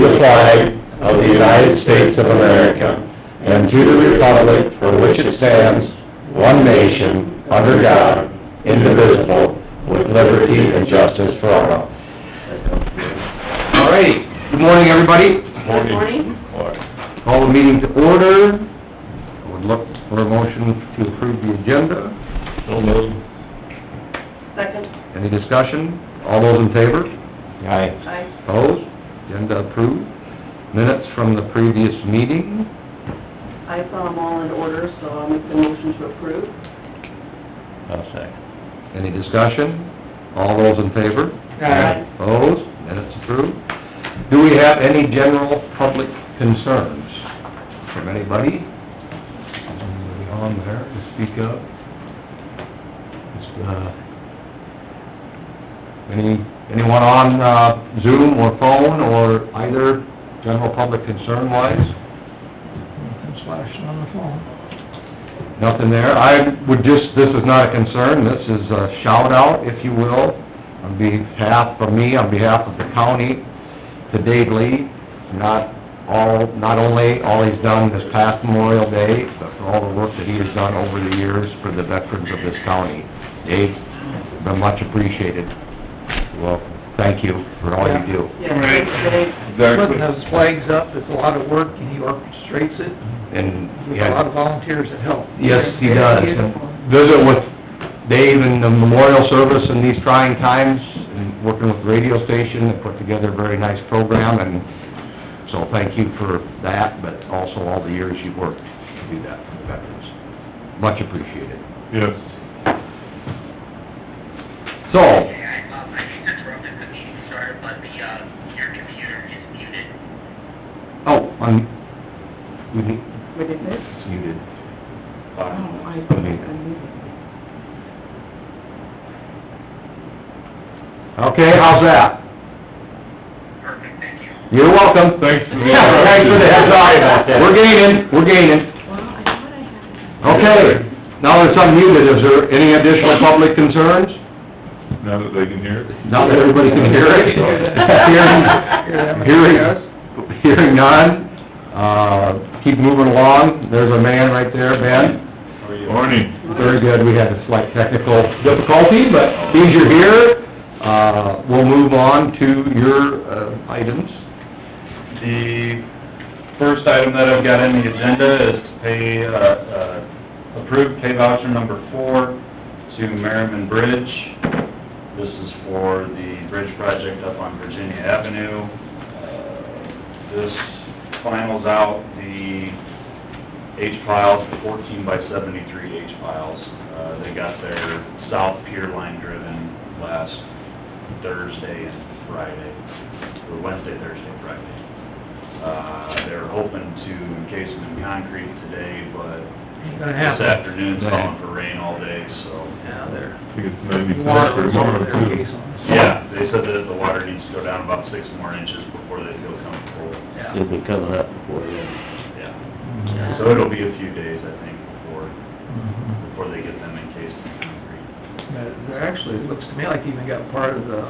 the flag of the United States of America, and to the republic for which it stands, one nation, under God, indivisible, with liberty and justice for all. All right, good morning, everybody. Good morning. Call the meeting to order. I would look for a motion to approve the agenda. So moved. Second. Any discussion? All those in favor? Aye. Aye. Opposed? Agenda approved. Minutes from the previous meeting. I saw them all in order, so I'll make the motion to approve. I'll second. Any discussion? All those in favor? Aye. Opposed? Minutes approved. Do we have any general public concerns from anybody? Anybody on there to speak up? Anyone on Zoom or phone or either general public concern wise? Nothing's flashing on the phone. Nothing there. I would just, this is not a concern, this is a shout out, if you will, on behalf of me, on behalf of the county, to Dave Lee, not only all he's done this past Memorial Day, but for all the work that he has done over the years for the veterans of this county. Dave, been much appreciated. Well, thank you for all you do. Yeah, thanks, Dave. Putting those flags up, it's a lot of work, and he orchestrates it. And, There's a lot of volunteers that help. yes, he does. Visit with Dave in the memorial service in these trying times, and working with the radio station, and put together a very nice program, and so thank you for that, but also all the years you've worked to do that for the veterans. Much appreciated. Yes. So, I need to interrupt the meeting started, but your computer is muted. What is it? It's muted. Oh, I think I muted it. Okay, how's that? Perfect, thank you. You're welcome. Thanks for the... Yeah, thanks for the heads up. We're gaining. Well, I thought I had it. Okay, now that it's unmuted, is there any additional public concerns? Now that they can hear it? Now that everybody can hear it? Hearing none, keep moving along. There's a man right there, Ben. Morning. Very good, we had a slight technical difficulty, but since you're here, we'll move on to your items. The first item that I've got on the agenda is to pay, approved pay voucher number 4 to Merriman Bridge. This is for the bridge project up on Virginia Avenue. This finals out the H-piles, the 14 by 73 H-piles. They got their south pier line driven last Thursday and Friday, or Wednesday, Thursday, Friday. They're hoping to encase them in concrete today, but this afternoon's calling for rain all day, so. Yeah, they're... I think it's 96 Water or was over more, there, too. case on this. Yeah, they said that the water needs to go down about 6 more inches before they feel comfortable. Yeah. Should be coming up before then. Yeah, so it'll be a few days, I think, Mhm. before they get them encased in concrete. They're actually, it looks to me like even got part of the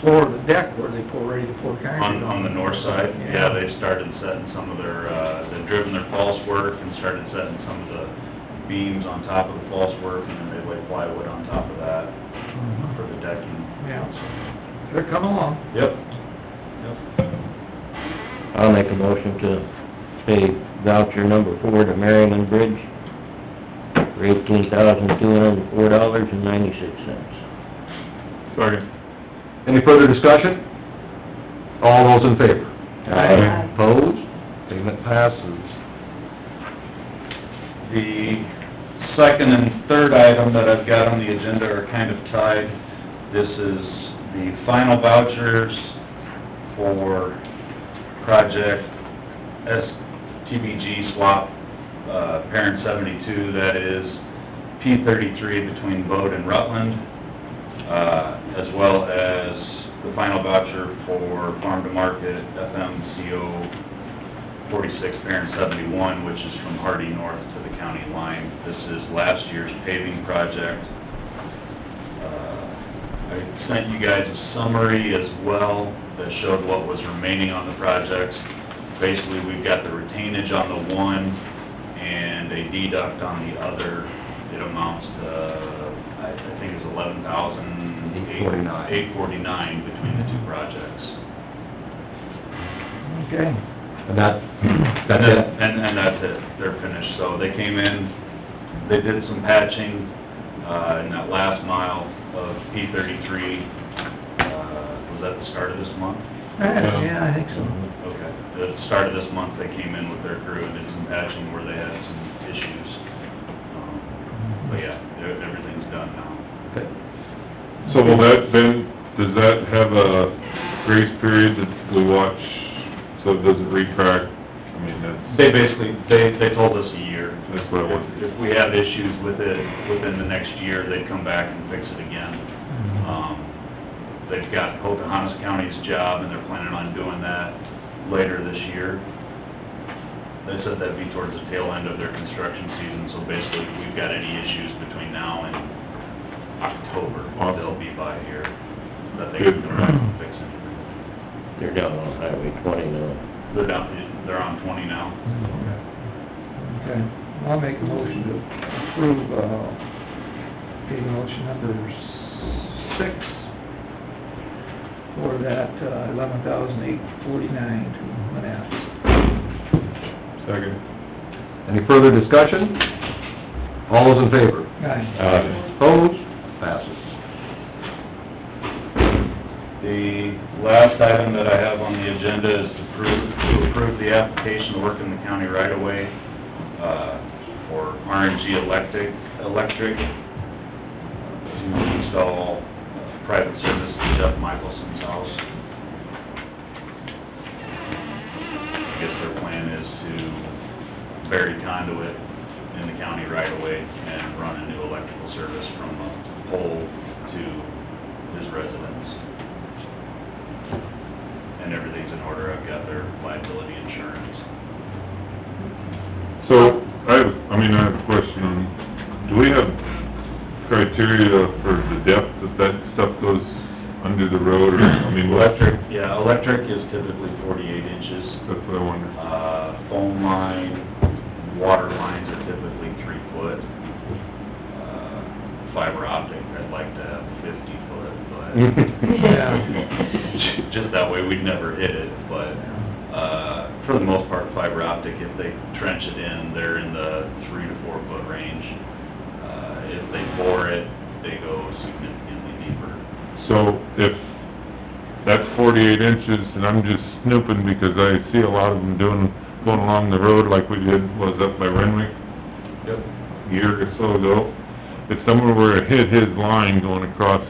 floor of the deck where they ready to pour concrete. On the north side, Yeah. yeah, they started setting some of their, they've driven their false work and started setting some of the beams on top of the false work, and then they lay plywood on top of that Mhm. for the decking. Yeah, they're coming along. Yep. I'll make a motion to pay voucher number 4 to Merriman Bridge for $18,204.96. Second. Any further discussion? All those in favor? Aye. Opposed? Payment passes. The second and third item that I've got on the agenda are kind of tied. This is the final vouchers for project STBG swap, parent 72, that is P33 between Bode and Rutland, as well as the final voucher for farm to market FMCO 46, parent 71, which is from Hardy North to the county line. This is last year's paving project. I sent you guys a summary as well that showed what was remaining on the projects. Basically, we've got the retainage on the one and a deduct on the other. It amounts to, I think it's $11,849 between the two projects. Okay. And that's it? And that's it, they're finished. So they came in, they did some patching, in that last mile of P-33. Was that the start of this month? Yeah, I think so. Okay. At the start of this month, they came in with their crew and did some patching where they had some issues. But yeah, everything's done now. Okay. So will that then, does that have a grace period that we watch, so it doesn't retract? I mean, that's... They basically, they told us a year. That's what I wanted. If we have issues with it within the next year, they'd come back and fix it again. They've got Pocahontas County's job, and they're planning on doing that later this year. They said that'd be towards the tail end of their construction season, so basically, if we've got any issues between now and October, they'll be by here, that they can come back and fix anything. They're down on Highway 20 now. They're on 20 now. Okay, I'll make a motion to approve, pay motion number 6 for that, $11,849 to Manassas. Second. Any further discussion? All those in favor? Aye. Opposed? Passes. The last item that I have on the agenda is to approve the application to work in the county right away, for RNG electric, to install private service to Jeff Michelson's house. I guess their plan is to bury conduit in the county right away and run a new electrical service from a pole to his residence. And everything's in order, I've got their liability insurance. So, I have a question on, do we have criteria for the depth that stuff goes under the road, or, Electric is typically 48 inches. That's what I wondered. Phone line, water lines are typically 3 foot. Fiber optic, I'd like to have 50 foot, but just that way we'd never hit it, but, for the most part, fiber optic, if they trench it in, they're in the 3 to 4 foot range. If they bore it, they go significantly deeper. So, if that's 48 inches, and I'm just snooping because I see a lot of them going along the road like we did, was up by Renwick? Yep. A year or so ago. If someone were to hit his line going across,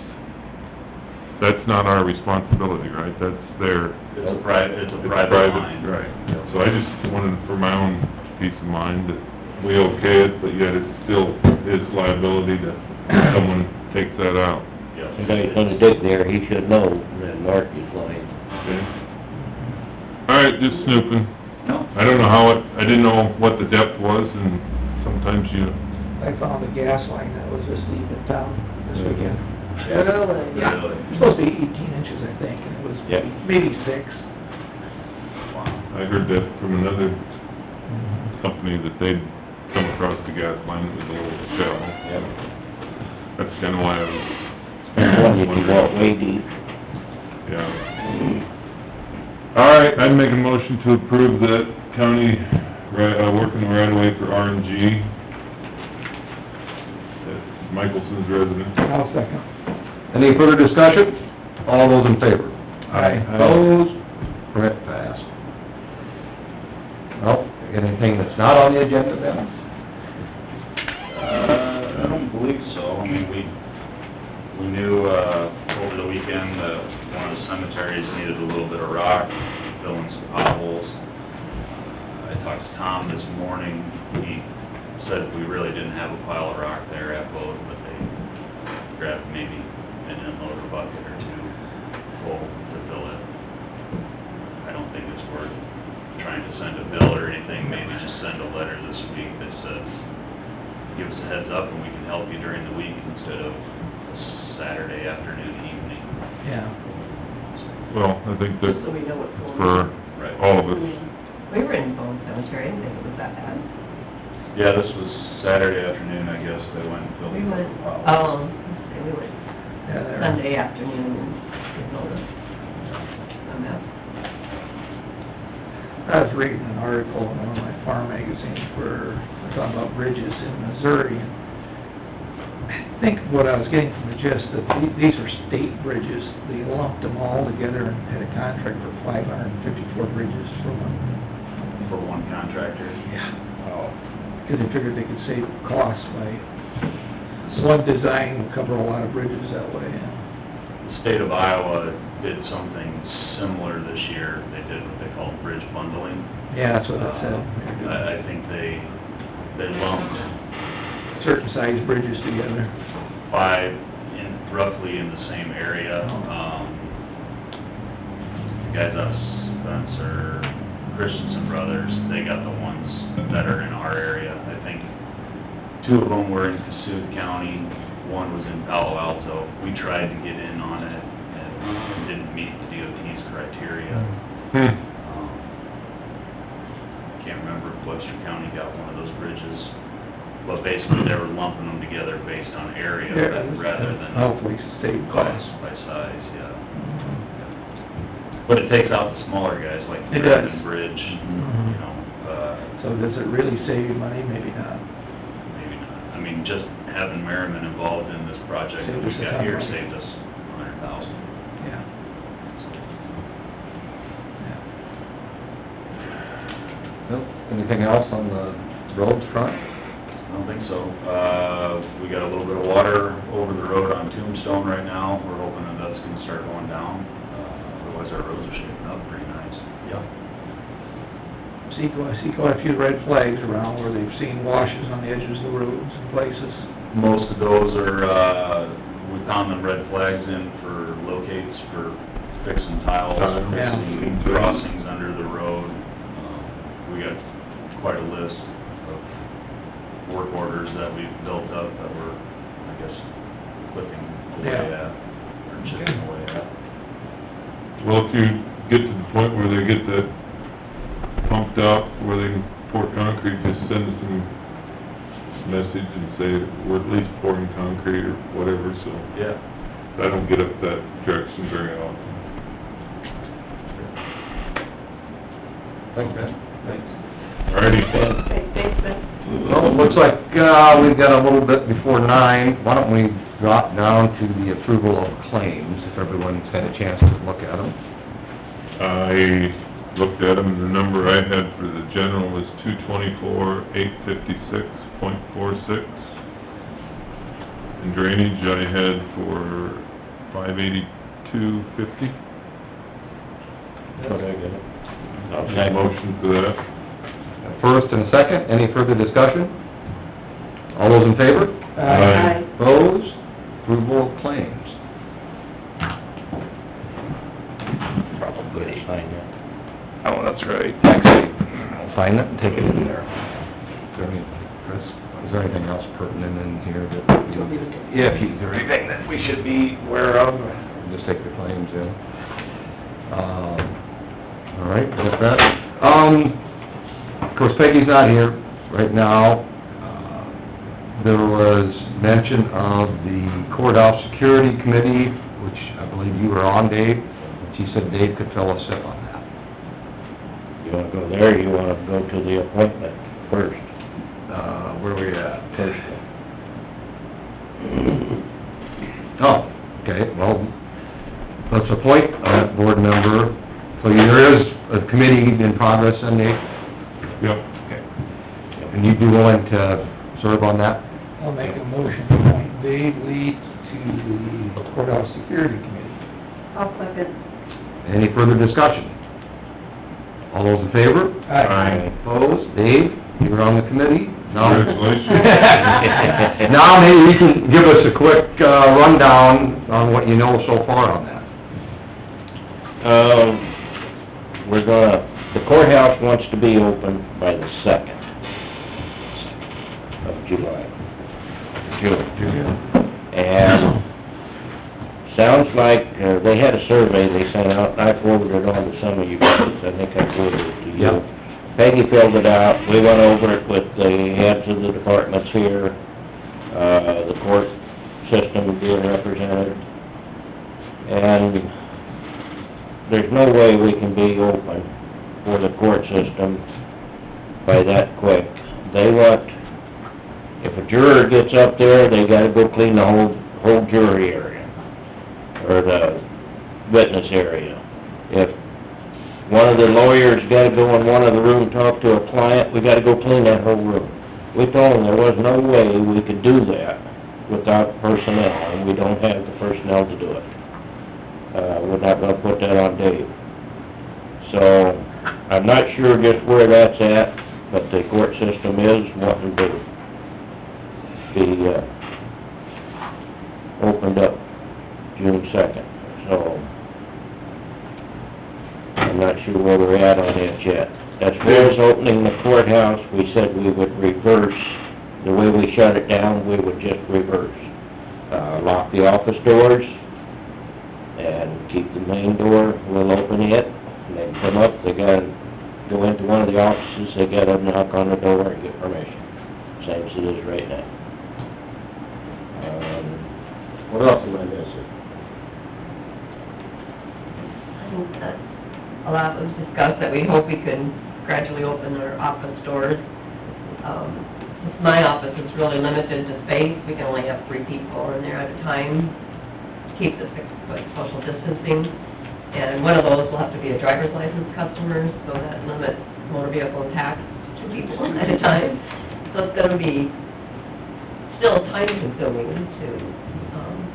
that's not our responsibility, right? That's their... It's a private line. Right. So I just wanted, for my own peace of mind, that we okay it, but yet it's still his liability that someone takes that out. Yes. The guy's gonna dig there, he should know, that mark his line. Okay. All right, just snooping. No. I don't know I didn't know what the depth was, and sometimes I found a gas line that was this deep in town this weekend. Really? Yeah, Really? it's supposed to be 18 inches, I think, and it was Yeah. maybe 6. Wow. I heard that from another company that they'd come across the gas line that was a little shallow. Yep. That's kinda why I was One you can walk way deep. yeah. All right, I'd make a motion to approve the county, working right away for RNG. That's Michelson's residence. I'll second. Any further discussion? All those in favor? Aye. Opposed? Permit passed. Well, anything that's not on the agenda then? I don't believe so. I mean, we knew, over the weekend, one of the cemeteries needed a little bit of rock, filling some potholes. I talked to Tom this morning, he said we really didn't have a pile of rock there at both, but they grabbed maybe an unloader bucket or 2 full to fill it. I don't think it's worth trying to send a bill or anything, maybe just send a letter this week that says, give us a heads up and we can help you during the week instead of Saturday afternoon, evening. Yeah. Well, I think that Just so we know what's going for on. Right. all of I us, mean, we were in Bone Cemetery, I didn't think it was that bad. Yeah, this was Saturday afternoon, I guess, they went and filled We the went, piles. we went Yeah, they're- Sunday afternoon and it noticed a mess. I was reading an article in one of my farm magazines where they're talking about bridges in Missouri. And I think what I was getting from the gist, that these are state bridges. They lumped them all together and had a contract for 554 bridges from them. For one contractor. Yeah. Because they figured they could save costs by, one design will cover a lot of bridges that way. The state of Iowa did something similar this year. They did what they call bridge bundling. Yeah, that's what it said. I think they lumped Certain size bridges together. 5 roughly in the same area. Guys out of Spencer, Christensen Brothers, they got the ones that are in our area. I think 2 of them were in Cassuth County, 1 was in Palo Alto. We tried to get in on it and didn't meet the DOT's criteria. Can't remember if Webster County got one of those bridges, but basically they were lumping them together based on area rather than Hopefully save costs. cost by size, yeah. But it takes out the smaller guys like It does. Merriman Bridge, you know, So does it really save you money? Maybe not. maybe not. I mean, just having Merriman involved in this project that Saved we us a got ton of here money. saved us $100,000. Yeah. Nope. Anything else on the roads front? I don't think so. We got a little bit of water over the road on Tombstone right now. We're hoping that that's gonna start going down. Otherwise, our roads are shaping up pretty nice. Yeah. I see quite a few red flags around where they've seen washes on the edges of the roads and places. Most of those are, we found them red flags in for locates for fixing tiles, Yeah. fixing crossings under the road. We got quite a list of work orders that we've built up that we're, I guess, clipping away Yeah. at, or chipping away at. well, if you get to the point where they get that pumped out, where they can pour concrete, just send us some message and say, we're at least pouring concrete or whatever, so Yeah. I don't get up that direction very often. Thanks, Ben. Alrighty. Okay, thanks, Ben. Well, it looks like, we've got a little bit before 9. Why don't we drop down to the approval of claims, if everyone's had a chance to look at them? I looked at them, and the number I had for the general was 224,856.46. And drainage I had for 582.50. What I get it. Motion for that. First and a second, any further discussion? All those in favor? Aye. Opposed? Approval of claims. Probably sign that. Oh, that's right. Thanks, Steve. I'll sign it and take it in there. Is there any, Chris, is there anything else pertinent in here that you... Yeah, if you, is there anything that we should be aware of? Just take the claims in. All right, with that. Of course, Peggy's not here right now. There was mention of the Courthouse Security Committee, which I believe you were on, Dave. She said Dave could fill us in on that. You wanna go there, or you wanna go to the appointment first? Where are we at? First. Oh, okay, well, let's appoint a board member. So there is a committee in progress, then, Dave? Yep. Okay. And you'd be willing to serve on that? I'll make a motion to appoint Dave Lee to the Courthouse Security Committee. I'll second. Any further discussion? All those in favor? Aye. Opposed? Dave, you're on the committee? No? Congratulations. Now, maybe you can give us a quick rundown on what you know so far on that. We're gonna, the courthouse wants to be open by the 2nd of July. June. And sounds like, they had a survey they sent out, and I forwarded it on to some of you guys, I think I forwarded it to you. Yep. Peggy filled it out, we went over it with the heads of the departments here, the court system being represented, and there's no way we can be open for the court system by that quick. They want, if a juror gets up there, they gotta go clean the whole jury area, or the witness area. If one of the lawyers gotta go in one of the room, talk to a client, we gotta go clean that whole room. We told them there was no way we could do that without personnel, and we don't have the personnel to do it. We're not gonna put that on Dave. So, I'm not sure just where that's at, but the court system is wanting to be, opened up June 2nd, so I'm not sure where we're at on it yet. As far as opening the courthouse, we said we would reverse, the way we shut it down, we would just reverse. Lock the office doors, and keep the main door, we'll open it, and they come up, they gotta go into one of the offices, they gotta knock on the door and get permission, same as it is right now. What else am I missing? I think that a lot was discussed, that we hope we can gradually open our office doors. My office is really limited to space, we can only have 3 people in there at a time, to keep the 6-foot social distancing. And one of those will have to be a driver's license customer, so that limits motor vehicle tax to 2 people at a time. So it's gonna be still time consuming to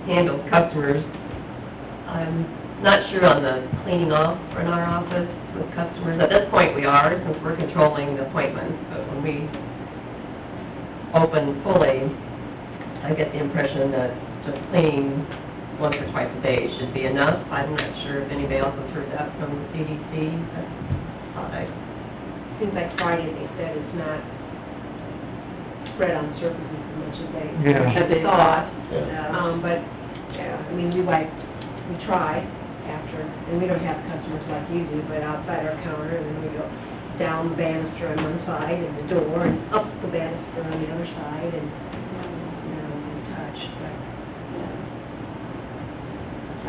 handle customers. I'm not sure on the cleaning off in our office with customers. At this point, we are, since we're controlling the appointments, but when we open fully, I get the impression that just cleaning once or twice a day should be enough. I'm not sure if anybody else has heard that from the CDC. Seems like Friday, they said it's not spread on surfaces as much as Yeah. they thought. Yeah. But, yeah, I mean, we try after, and we don't have customers like you do, but outside our counter, and then we go down the banister on one side and the door, and up the banister on the other side, and, we touch, but, yeah.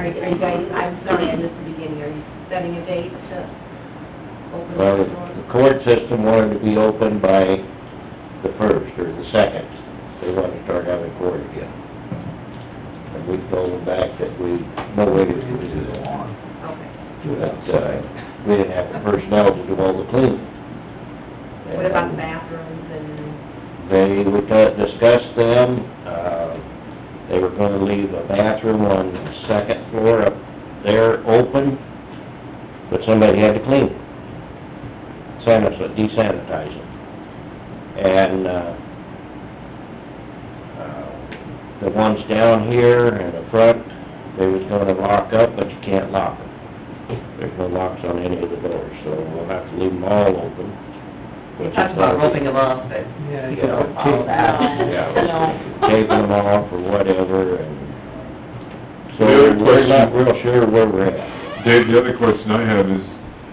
Are you guys, I'm sorry, I missed the beginning, are you setting a date to open Well, the the door? court system wanted to be open by the 1st or the 2nd. They wanted to start having court again. And we told them back that no way we could do that. Okay. That, we didn't have the personnel to do all the cleaning. What about the bathrooms and? We discussed them, they were gonna leave a bathroom on the 2nd floor up there open, but somebody had to clean it, desanitize it. And, the ones down here in the front, they was gonna lock up, but you can't lock them. There's no locks on any of the doors, so we'll have to leave them all open. We talked about roping them off, but Yeah, people don't follow that. Yeah, taping them off or whatever, and so The other we're not question- real sure where we're at. Dave, the other question I have is,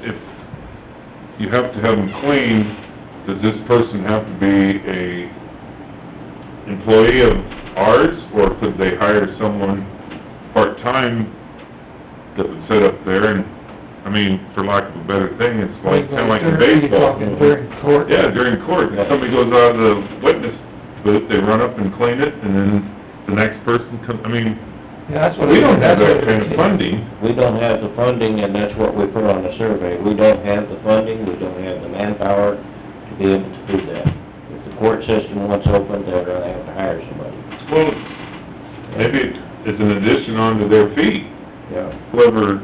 if you have to have them clean, does this person have to be a employee of ours, or could they hire someone part-time that would sit up there and, I mean, for lack of a better thing, it's like, kinda like in baseball. During court? Yeah, during court, if somebody goes out of the witness booth, they run up and clean it, and then the next person comes, I mean, Yeah, that's what. we don't have that kind of funding. We don't have the funding, and that's what we put on the survey. We don't have the funding, we don't have the manpower to be able to do that. If the court system wants open, they're gonna have to hire somebody. Well, maybe it's an addition onto their fee, Yeah. whoever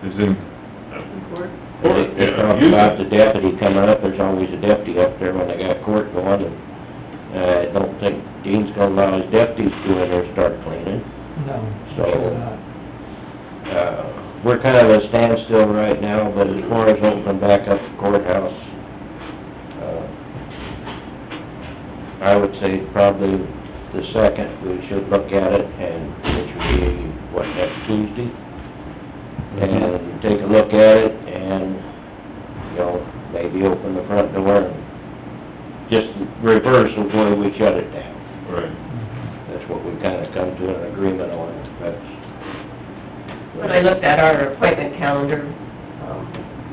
is in Court? court, They yeah, talk use about it. the deputy coming up, there's always a deputy up there when they got court going, and, I don't think Dean's gonna allow his deputies to go in there and start cleaning. No. So- sure not. We're kind of at a standstill right now, but as far as opening back up the courthouse, I would say probably the 2nd, we should look at it, and which would be what, next Tuesday? And take a look at it and, you know, maybe open the front door and just reverse of where we shut it down. Right. That's what we kinda come to an agreement on, that's... When I looked at our appointment calendar,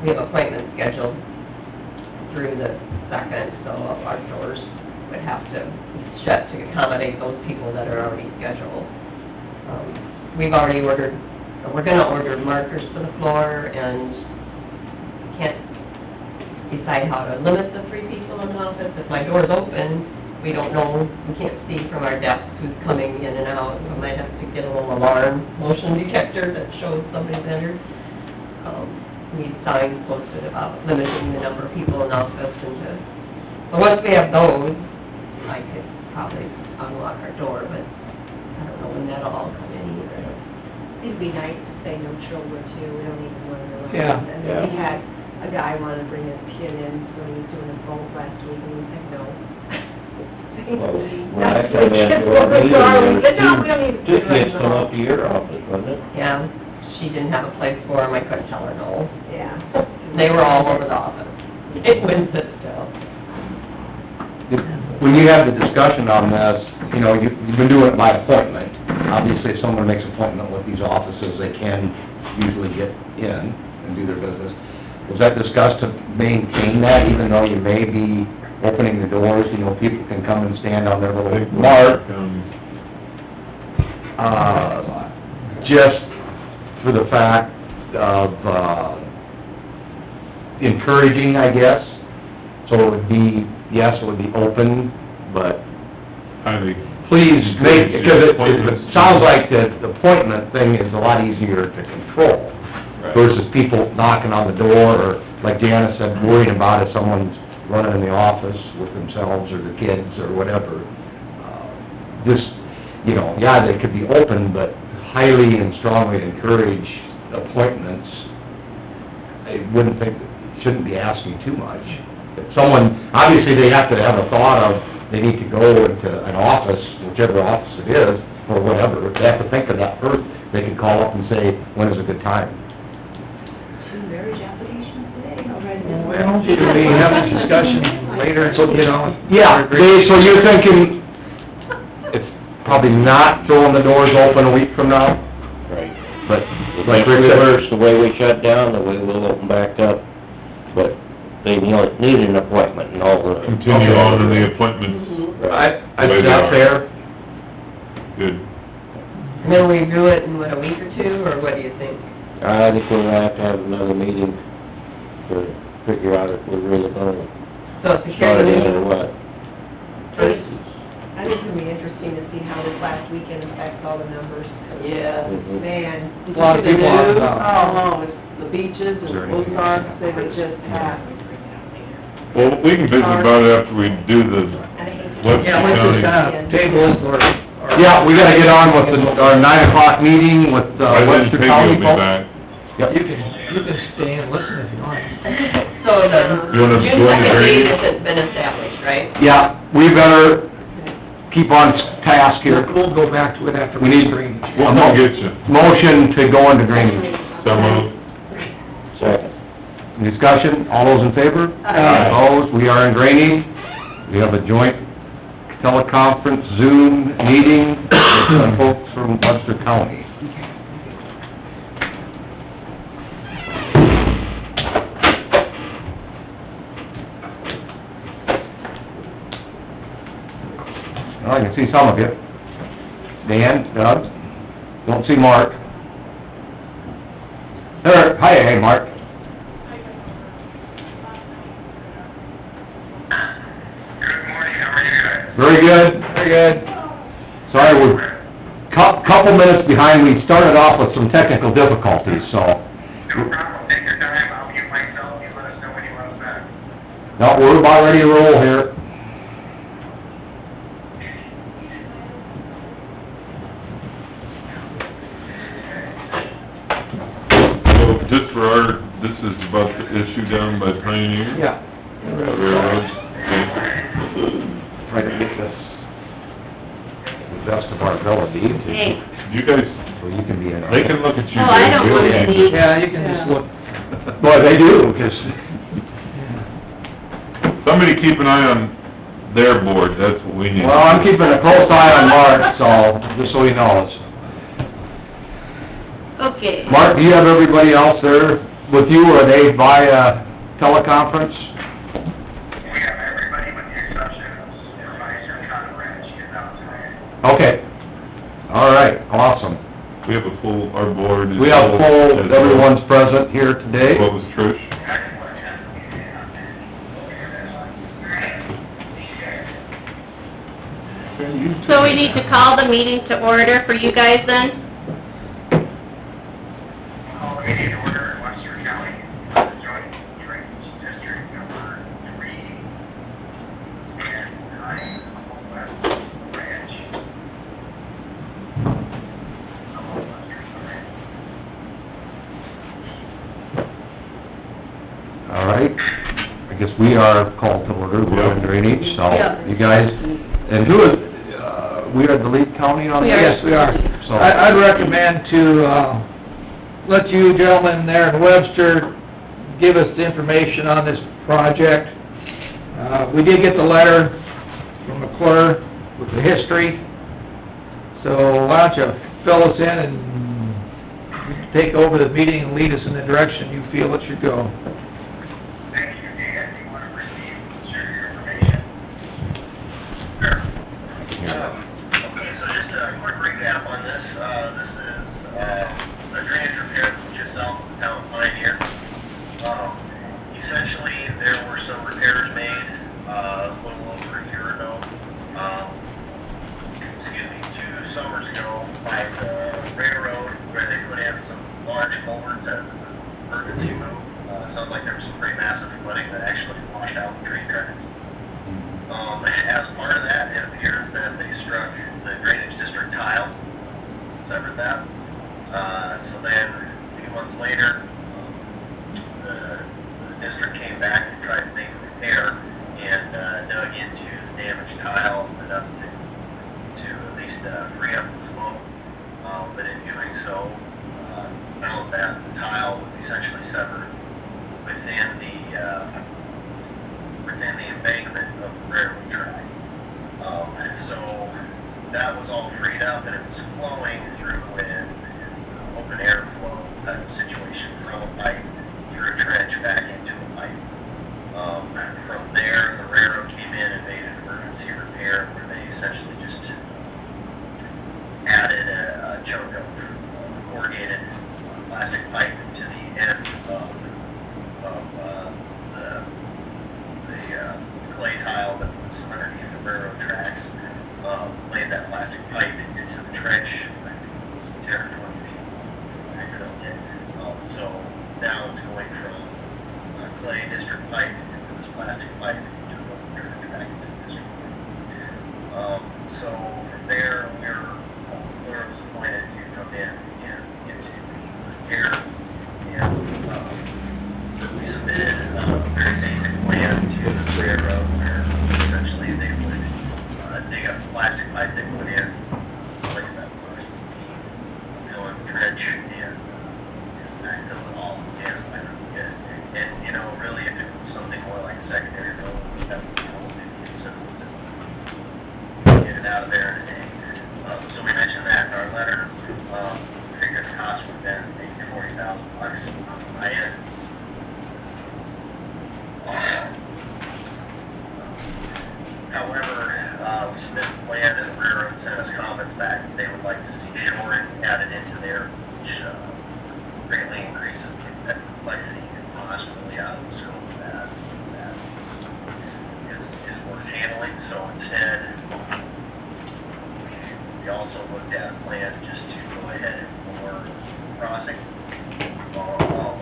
we have appointments scheduled through the 2nd, so our doors would have to shut to accommodate those people that are already scheduled. We've already ordered, we're gonna order markers for the floor, and can't decide how to limit the 3 people in the office. If my door's open, we don't know, we can't see from our desk who's coming in and out. We might have to get a little alarm motion detector that shows somebody's entered. We need signs posted about limiting the number of people in the office, and so once we have those, I could probably unlock our door, but I don't know when that'll all come in either. It'd be nice to say no children too, we don't even want to. Yeah. And then we had a guy want to bring his kid in when he was doing his boat last week, and we said no. Well, when I come in for a meeting, there was two kids come up to your office, wasn't it? Yeah, she didn't have a place for them, I couldn't tell her no. Yeah. They were all over the office. It wouldn't sit still. When you have the discussion on this, you know, you've been doing it by appointment. Obviously, if someone makes an appointment with these offices, they can usually get in and do their business. Was that discussed to maintain that, even though you may be opening the doors, you know, people can come and stand on their little mark? Just for the fact of, encouraging, I guess. So it would be, yes, it would be open, but Highly. please make, because it sounds like the appointment thing is a lot easier to control versus people knocking on the door, or, like Janice said, worrying about if someone's running in the office with themselves or their kids or whatever. Just, you know, yeah, they could be open, but highly and strongly encourage appointments. I wouldn't think, shouldn't be asking too much. If someone, obviously, they have to have a thought of, they need to go into an office, whichever office it is, or whatever. If they have to think of that first, they can call up and say, when is a good time? 2 marriage applications today already. Well, should we have a discussion later, so get on? Yeah, Dave, so you're thinking it's probably not throwing the doors open a week from now? Right. But, Like like Rick said, reverse, the way we shut down, the way we'll open back up, but they need an appointment and all the... Continue on in the appointments. I think that's fair. Good. And then we do it in, what, a week or 2, or what do you think? I think we're gonna have another meeting to figure out if we're really gonna So start security, in or what. I think it's gonna be interesting to see how this last weekend affects all the numbers. yeah. Man. A lot of people on about. Oh, it's the beaches and Is there anything- Ozarks, they were just packed. Well, we can visit about it after we do the Webster Yeah, let's County. just, table it, or... Yeah, we gotta get on with our 9 o'clock meeting with, I Webster didn't County Peggy will be folks. back. Yep. You can stay and listen if you want. So the You wanna June join the 2nd drainage? date hasn't been established, right? Yeah, we better keep on task here. We'll go back to it after We we need, screen. We'll come get you. motion to go into drainage. So moved. Second. Discussion, all those in favor? Aye. Opposed, we are in drainage. We have a joint teleconference Zoom meeting with some folks from Webster County. Well, I can see some of you. Dan, Doug, don't see Mark. There, hi, Mark. Good morning, how are you guys? Very good. Very good. Sorry, we're couple minutes behind. We started off with some technical difficulties, so... No problem, take your time, I'll mute myself, you let us know when you want us back. No, we're about ready to roll here. So just for our, this is about the issue down by Pioneer? Yeah. Railroad. Try to get this the best of our ability to... Hey. You guys so you can be in on They it. can look at you. Oh, I don't Bill. want to be. Yeah, you can just look. Well, they do, 'cause, Somebody keep an eye on their board, that's what we need. well, I'm keeping a close eye on Mark, so, just so he knows. Okay. Mark, do you have everybody else there with you, or are they via teleconference? We have everybody with the exception of Supervisor Conrad, she is out today. Okay. All right, awesome. We have a full, our board is... We have as full, well. everyone's present here today. What was Trish? So we need to call the meeting to order for you guys then? Call the meeting to order in Webster County, Joint Drainage District number 3, and 9, West Branch. All right. I guess we are called to order, we're in drainage, so Yeah. you guys, and who is, we are the lead county on this? Yes, we are. So, I'd recommend to, let you gentlemen there in Webster give us the information on this project. We did get the letter from McClure with the history, so why don't you fill us in and take over the meeting and lead us in the direction you feel it should go. Thank you, Dan. Do you want to receive, share your information? Sure. Okay, so just a quick recap on this. This is a drainage repair just south of the town of Pioneer. Essentially, there were some repairs made a little over a year ago, 2 summers ago, by the railroad, where they put in some large culverts as an emergency move. Sounds like there was some pretty massive flooding that actually washed out the train tracks. As part of that, it appears that they struck the drainage district tile, severed that. So then, a few months later, the district came back and tried to make a repair and dug into the damaged tile enough to at least free up the flow. But in doing so, found that the tile was essentially severed within the embankment of the railroad track. So that was all freed up and it was flowing through an open air flow type of situation from a pipe through a trench back into a pipe. From there, the railroad came in and made an emergency repair where they essentially just added a chunk of corrugated plastic pipe to the end of the clay tile that was underneath the railroad tracks, laid that plastic pipe into the trench, I think 10 or 20 feet, I drilled it. So now it's going from clay district pipe into this plastic pipe into the trench back into the district. So from there, Clear was appointed to come in and into the repair, and we submitted a very basic plan to the railroad where essentially they would dig up the plastic pipe they put in, place that first beam, fill in the trench, and backfill it all, and I don't get it. And, you know, really, if it was something more like a secondary road, that would be all simple to get it out of there in a day. So we mentioned that in our letter. Figured the cost would have been maybe $40,000 on the high end. However, we submitted the plan and the railroad sent us comments back that they would like to see shoring added into there, which greatly increases the complexity and cost really out of the scope of that is worth handling. So instead, we also looked at a plan just to go ahead and bore crossing. I'll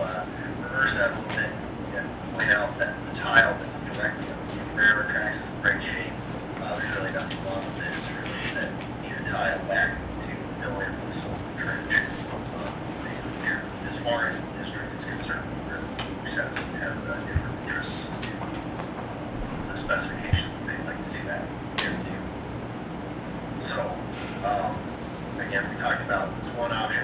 reverse that a little bit and point out that the tile that's directly on the railroad tracks is in great shape. There's really nothing wrong with it. It's really that you need a tile back to fill in this whole trench. As far as the district is concerned, we have different interests to the specifications. They'd like to see that here too. So, again, we talked about this one option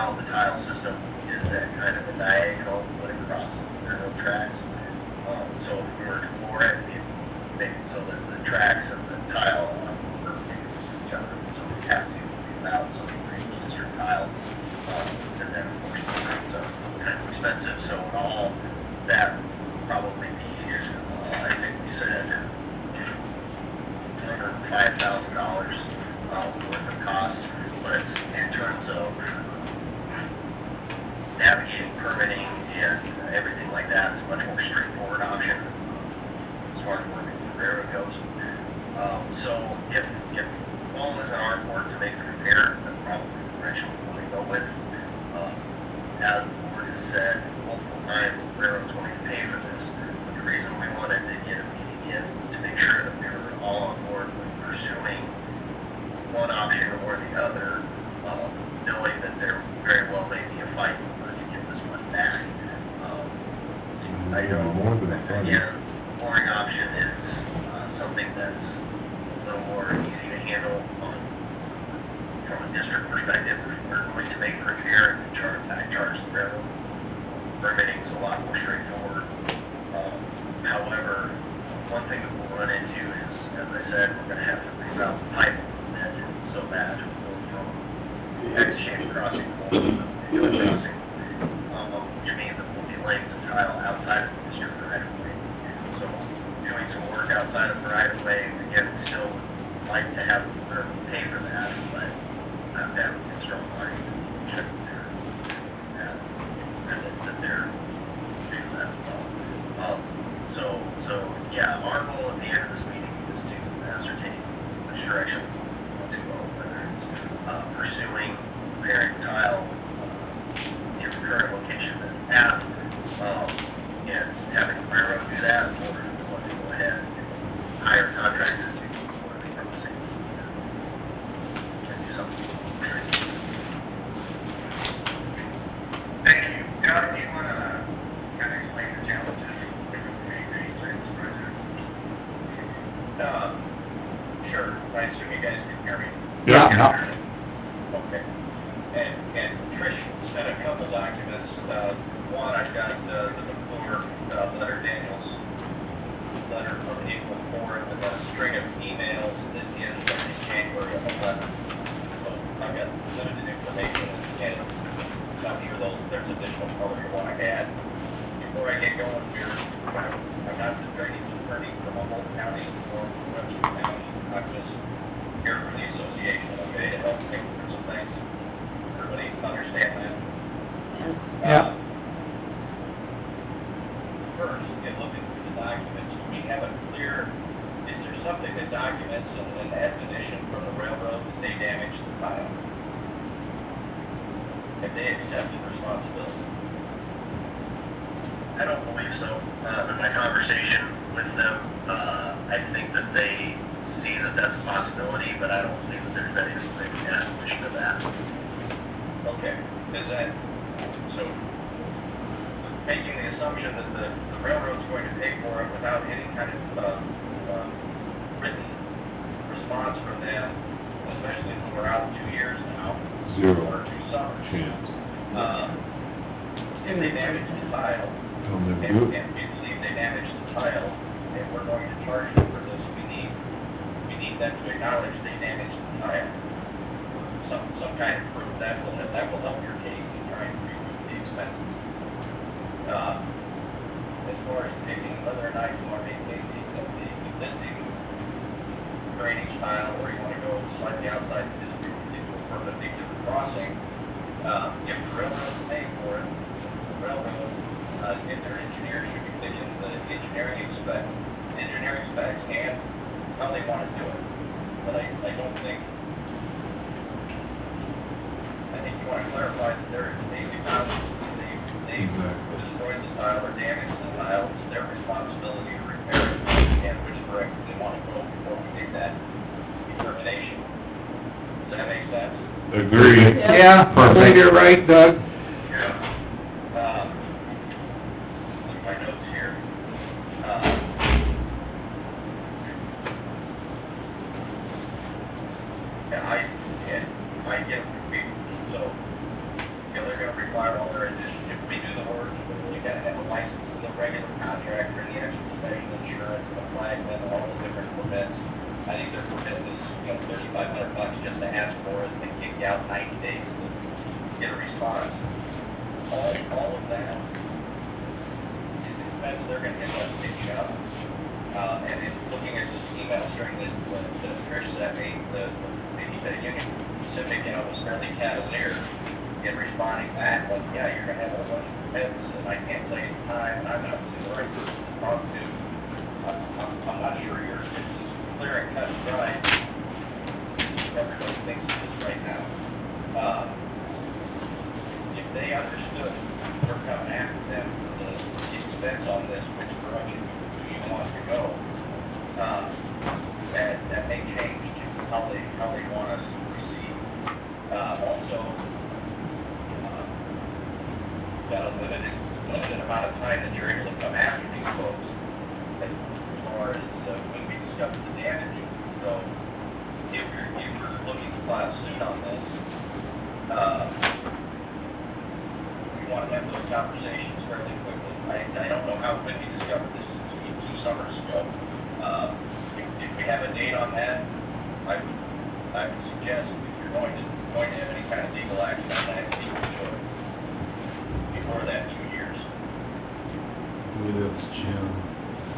now the tile system is at kind of a diagonal going across the railroad tracks. So if we were to bore it, it make it so that the tracks and the tile are perfect with each other. So we have to move out some of the district tile. And then of course the rooms are kind of expensive, so in all, that would probably be, I think we said, under $5,000 worth of cost. But in terms of navigating, permitting, and everything like that, it's a much more straightforward option as far as working with the railroad goes. So if all is in our court to make the repair, that's probably the direction we want to go with. As the board has said multiple times, the railroad's going to pay for this. But the reason we wanted to get a meeting in to make sure that we were all on board with pursuing one option or the other, knowing that there very well may be a fight to get this one back. I know, again, the boring option is something that's a little more easy to handle from a district perspective. We're going to make the repair and charge the railroad. Permitting is a lot more straightforward. However, one thing that we'll run into is, as I said, we're going to have to reroute the pipe that is so bad from exchange crossing to the crossing, which means that we'll be laying some tile outside of the district right of way. So doing some work outside of the right of way, again, we still like to have the railroad pay for that, but I have to have a strong argument to check that they're doing that as well. So yeah, our goal at the end of this meeting is to ascertain which direction we want to go, whether it's pursuing repairing tile in the current location that it's at, and having the railroad do that, or if we want to go ahead and hire contractors to do what they promising and do something. Thank you. Doug, do you want to kind of explain the challenges with the community service project? Sure. I assume you guys can hear me. Yeah. Okay. And Trish sent a couple documents. One, I've got the McClure letter, Daniels letter from April 4th, and then a string of emails that ends on January 11th. So I've got limited information, and I'm sure there's additional color you want to add. Before I get going here, I'm not the drainage attorney for Humboldt County or Webster County. I'm just here for the association, okay, to help think through some things. Everybody understand that? Yeah. First, in looking through the documents, we have a clear, is there something that documents an admonition from the railroad that they damaged the tile? Have they accepted responsibility? I don't believe so. In my conversation with them, I think that they see that that's a possibility, but I don't believe that there's any admonition of that. Okay. Is that, so, making the assumption that the railroad's going to pay for it without any kind of written response from them, especially when we're out 2 years now. Zero. Or 2 summers. Chance. If they damage the tile, and we believe they damaged the tile, and we're going to charge them for this, we need them to acknowledge they damaged the tile. Some kind of proof that will help your case in trying to recoup the expenses. As far as picking whether or not you want to maintain the existing drainage tile, or you want to go slightly outside the district to do a perpendicular crossing, if the railroad's paying for it, the railroad, if their engineers should be picking the engineering specs and how they want to do it. But I don't think, you want to clarify that they've destroyed the tile or damaged the tile, it's their responsibility to repair it, and which direction they want to go before we make that determination. Does that make sense? Agreed. Yeah, I think you're right, Doug. Yeah. Look at my notes here. I get it from people, so they're gonna require all their addition, if we do the work, you gotta have a license, the regular contractor, the extra special insurance, the flagman, all the different permits. I think their permit is, $3,500 just to ask for it, and kick you out 90 days to get a response. All of that is expense they're gonna end up picking up. And in looking at this email string that Trish sent me, the Union Pacific, was fairly cavalier in responding back, like, yeah, you're gonna have a whole bunch of permits, and I can't tell you the time, and I'm not the right person to talk to. I'm not sure it's as clear and cut and dry as everybody thinks it is right now. If they understood we're coming after them for the expense on this, which direction do you want to go, that may change how they want us to proceed. Also, got a limited amount of time that you're able to come after these folks as far as when we discover the damage. So if you're looking to file suit on this, we want to have those conversations fairly quickly. I don't know when we discovered this 2 summers ago. If we have a date on that, I would suggest if you're going to have any kind of legal action on that, you need to do it before that 2 years. I believe that was Jim.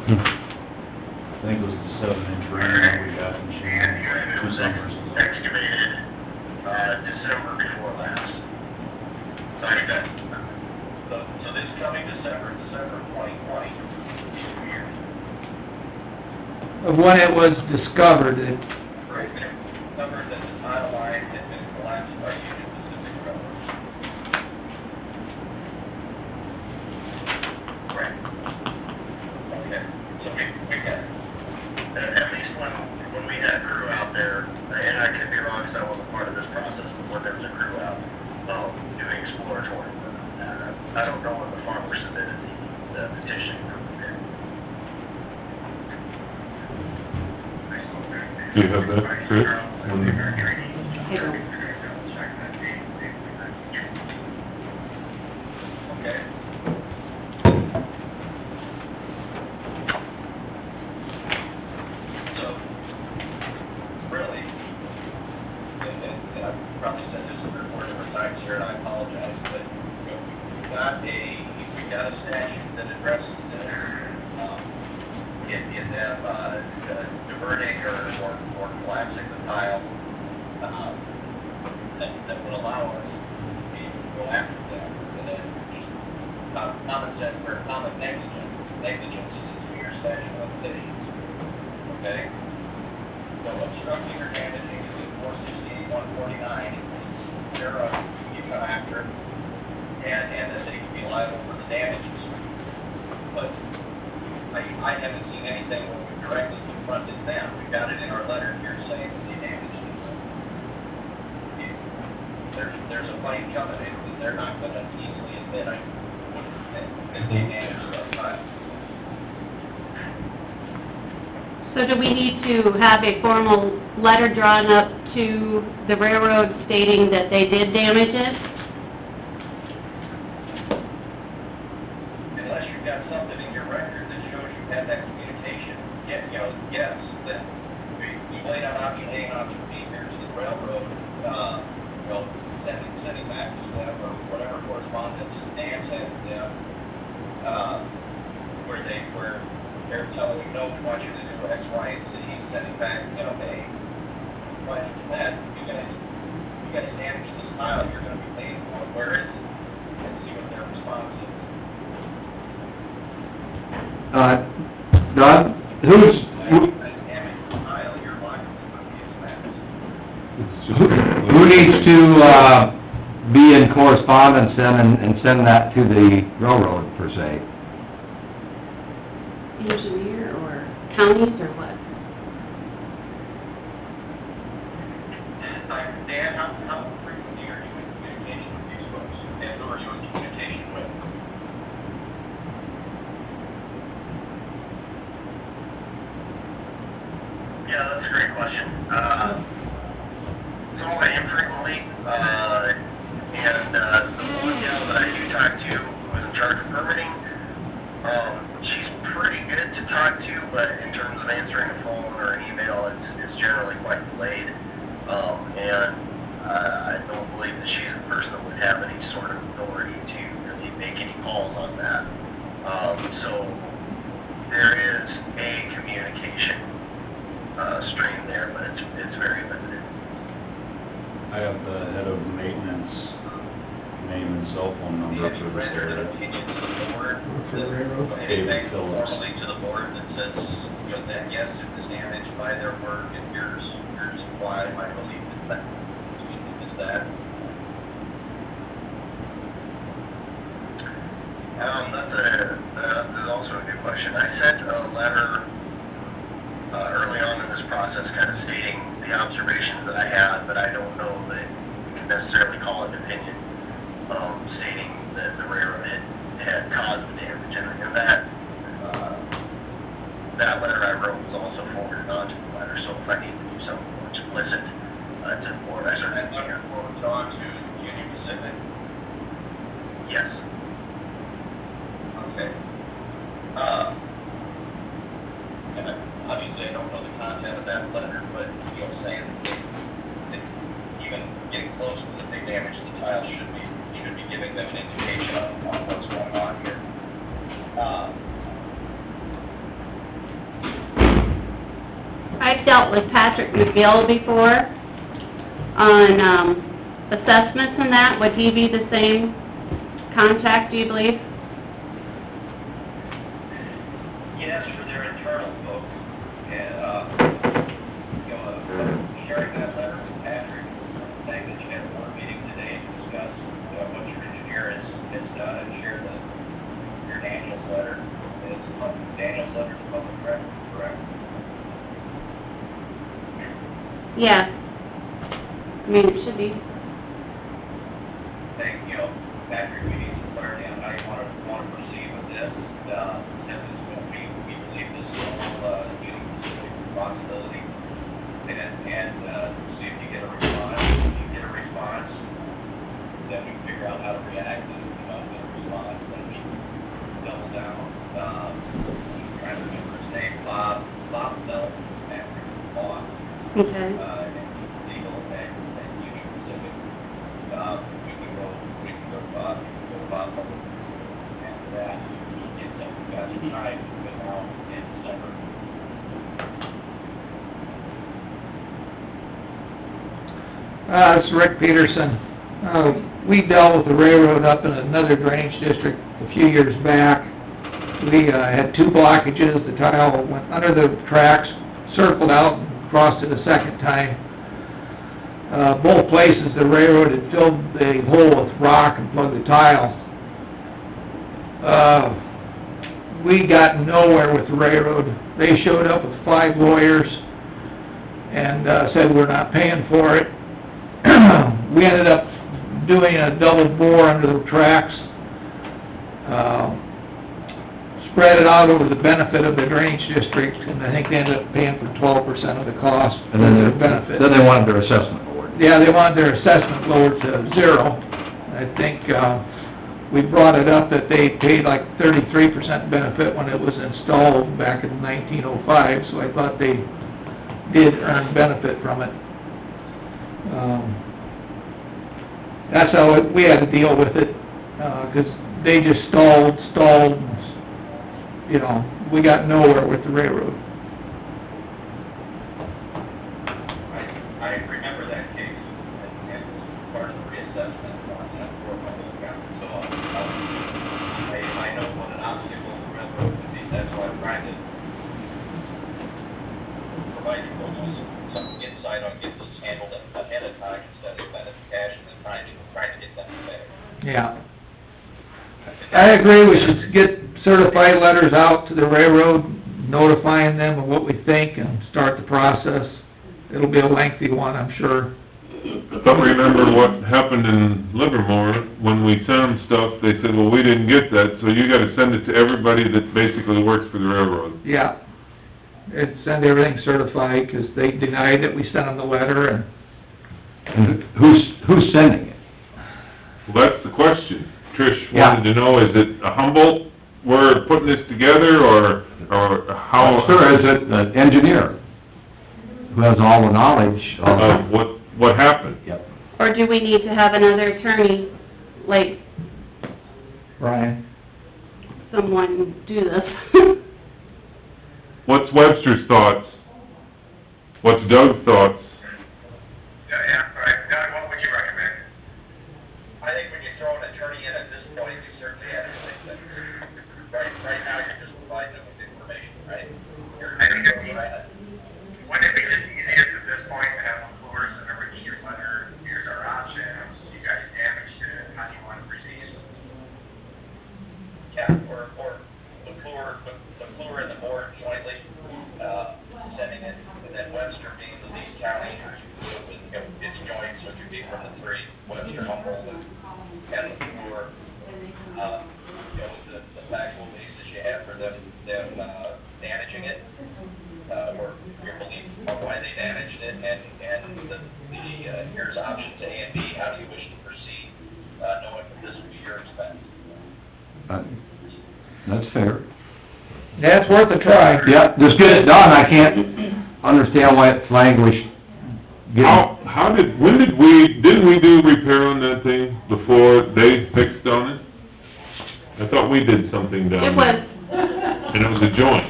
I think it was the 7-inch ring that we got in June, It 2 was summers. excavated, December before last. So I think that, so this coming December 2020, 2 years. When it was discovered, it, Right, discovered that the tile line had been collapsed by Union Pacific Railroad. Correct. Okay, so we got, at least when we had a crew out there, and I could be wrong because I wasn't part of this process, but when there was a crew out, doing exploratory work, I don't know when the farmer submitted the petition for permit. Do you have that, Chris? Okay. So, really, and I've probably said this 3 or 4 different times here, and I apologize, but, we've got a statute that addresses this, in them, diverting or collapsing the tile, that would allow us to go after them. And then just common sense or common negligence is a 2-year statute of limitations. Okay? So obstructing or damaging is in 468-149, they're you come after, and that they can be liable for the damages. But I haven't seen anything where we directly confronted them. We got it in our letter here saying that they damaged it. There's a claim coming in that they're not going to easily admit that they damaged our tile. So do we need to have a formal letter drawn up to the railroad stating that they did damage it? Unless you've got something in your record that shows you had that communication, yes, then we laid out option A and option B here to the railroad, sending back to them, or whatever correspondence Dan sent to them, where they're telling you, no, we want you to do X, Y, and Z, sending back, hey, why did you do that? You guys damaged this tile, you're gonna be paying for it, where is it? And see what their response is. Don, who's, who needs to, be in correspondence then and send that to the railroad per se? Engineer or counties or what? Dan, how frequently are you in communication with these folks? And who are you in communication with? Yeah, that's a great question. Somewhat infrequently, and talked to, who was in charge of permitting. She's pretty good to talk to, but in terms of answering a phone or an email, it's generally quite delayed. I don't believe that she's the person that would have any sort of authority to really make any calls on that. So there is a communication stream there, but it's very limited. I have the head of maintenance name and cell phone number Have you for rendered an Sarah. opinion to the board? For the railroad? Anything Phillips. formally to the board that says, you know, that yes, it was damaged by their work, and here's why my belief is that, that's also a good question. I sent a letter, early on in this process, kind of stating the observations that I had, but I don't know that you can necessarily call it an opinion, stating that the railroad had caused the damage, and that letter I wrote was also forwarded on to the letter, so if I need to do something more explicit, to the board, I certainly can. Forwarded on to Union Pacific? Yes. Okay. And obviously I don't know the content of that letter, but, you know, saying that even getting close to that they damaged the tile should be giving them an indication on what's going on here. I've dealt with Patrick McGill before on, assessments and that. Would he be the same contact, do you believe? Yes, for their internal folks, and, you know, sharing that letter with Patrick, saying that you had a board meeting today to discuss, what your engineer has done, and share your Daniel's letter. Daniel's letter is public record, correct? Yeah. I mean, it should be. Saying, you know, Patrick, we need some clarity on how you want to proceed with this. Since it's going to be, we believe this is all, Union Pacific responsibility, and see if you get a response. If you get a response, then we figure out how to react, and if you don't get a response, then we double down. I'm trying to remember his name, Bob Bell, Patrick, Bob. Okay. And legal and Union Pacific. We can go Bob, after that, we get some, we've got some time between now and December. It's Rick Peterson. We dealt with the railroad up in another drainage district a few years back. We had two blockages. The tile went under the tracks, circled out, and crossed it a second time. Both places the railroad had filled the hole with rock and plugged the tile. We got nowhere with the railroad. They showed up with 5 lawyers and said we're not paying for it. We ended up doing a double bore under the tracks, spread it out over the benefit of the drainage district, and I think they ended up paying for 12% of the cost for their benefit. Then they wanted their assessment lowered. Yeah, they wanted their assessment lowered to 0. I think, we brought it up that they paid like 33% benefit when it was installed back in 1905, so I thought they did earn benefit from it. That's how we had to deal with it, 'cause they just stalled, you know, we got nowhere with the railroad. I remember that case, and it was part of the reassessment on that for public accounting, so I know what an obstacle the railroad would be, that's why I'm trying to provide you folks with some insight on getting this handled ahead of time instead of spending cash and then trying to get that together. Yeah. I agree, we should get certified letters out to the railroad, notifying them of what we think and start the process. It'll be a lengthy one, I'm sure. I remember what happened in Livermore, when we sent them stuff, they said, well, we didn't get that, so you gotta send it to everybody that basically works for the railroad. Yeah. Send everything certified, 'cause they denied that we sent them the letter, and And who's sending it? Well, that's the question. Trish wanted to know, is it a Humboldt we're putting this together, or how? Sure, is it an engineer who has all the knowledge of... Of what happened? Yep. Or do we need to have another attorney, like Brian? someone do this? What's Webster's thoughts? What's Doug's thoughts? Yeah, right. Doug, what would you recommend? I think when you throw an attorney in at this point, you certainly have to think that, right now, you're just providing them with information, right? I think it'd be, wouldn't it be just easiest at this point to have a floor, so everybody here's letter, here's our options, you guys damaged it, how do you want to proceed? Yeah, or the floor and the board jointly, sending it, and then Webster being the lead county, it's joint, so it could be from the three, Webster, Humboldt, and the floor, the factual basis you have for them damaging it, or your belief of why they damaged it, and here's options A and B, how do you wish to proceed, knowing that this would be your expense. That's fair. That's worth a try. Yep, just get it done, I can't understand why it's languished. Didn't we do repair on that thing before they fixed on it? I thought we did something down there. It was, And it was a joint.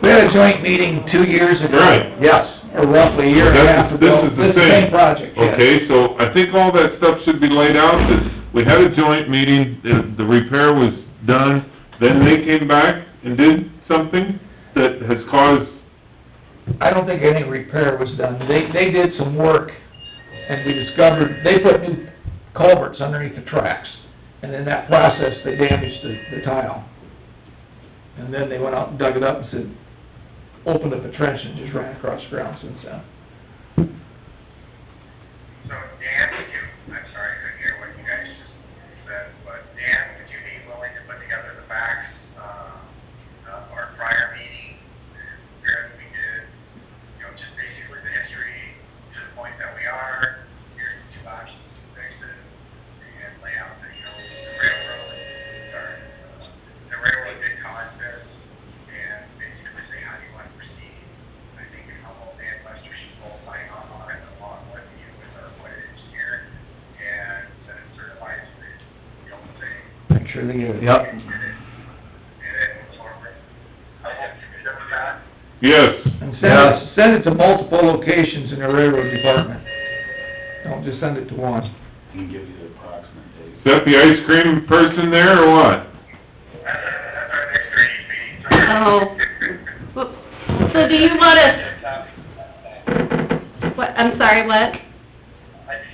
We had a joint meeting 2 years ago. Right. Yes. Or roughly a year and a half ago. This is the same. Project, yes. Okay, so I think all that stuff should be laid out, that we had a joint meeting, the repair was done, then they came back and did something that has caused... I don't think any repair was done. They did some work, and we discovered, they put new culverts underneath the tracks. And in that process, they damaged the tile. And then they went out and dug it up and said, opened up a trench and just ran across the ground since then. So Dan, I'm sorry to hear what you guys just said, but Dan, would you be willing to put together the facts, our prior meeting, where we did, just basically the history to the point that we are, here's the two options to fix it, and lay out the, the railroad did cause this, and basically say how do you want to proceed. I think if Humboldt and Webster should both sign on it along with you as our appointed engineer, and send it certified to the, say. Make sure they get it. Yep. And then move forward. I hope you're good with that. Yes. And send it to multiple locations in the railroad department. Don't just send it to one. Can give you the approximate date. Is that the ice cream person there, or what? That's our next training meeting. oh. So do you want us, what, I'm sorry, what? I'd be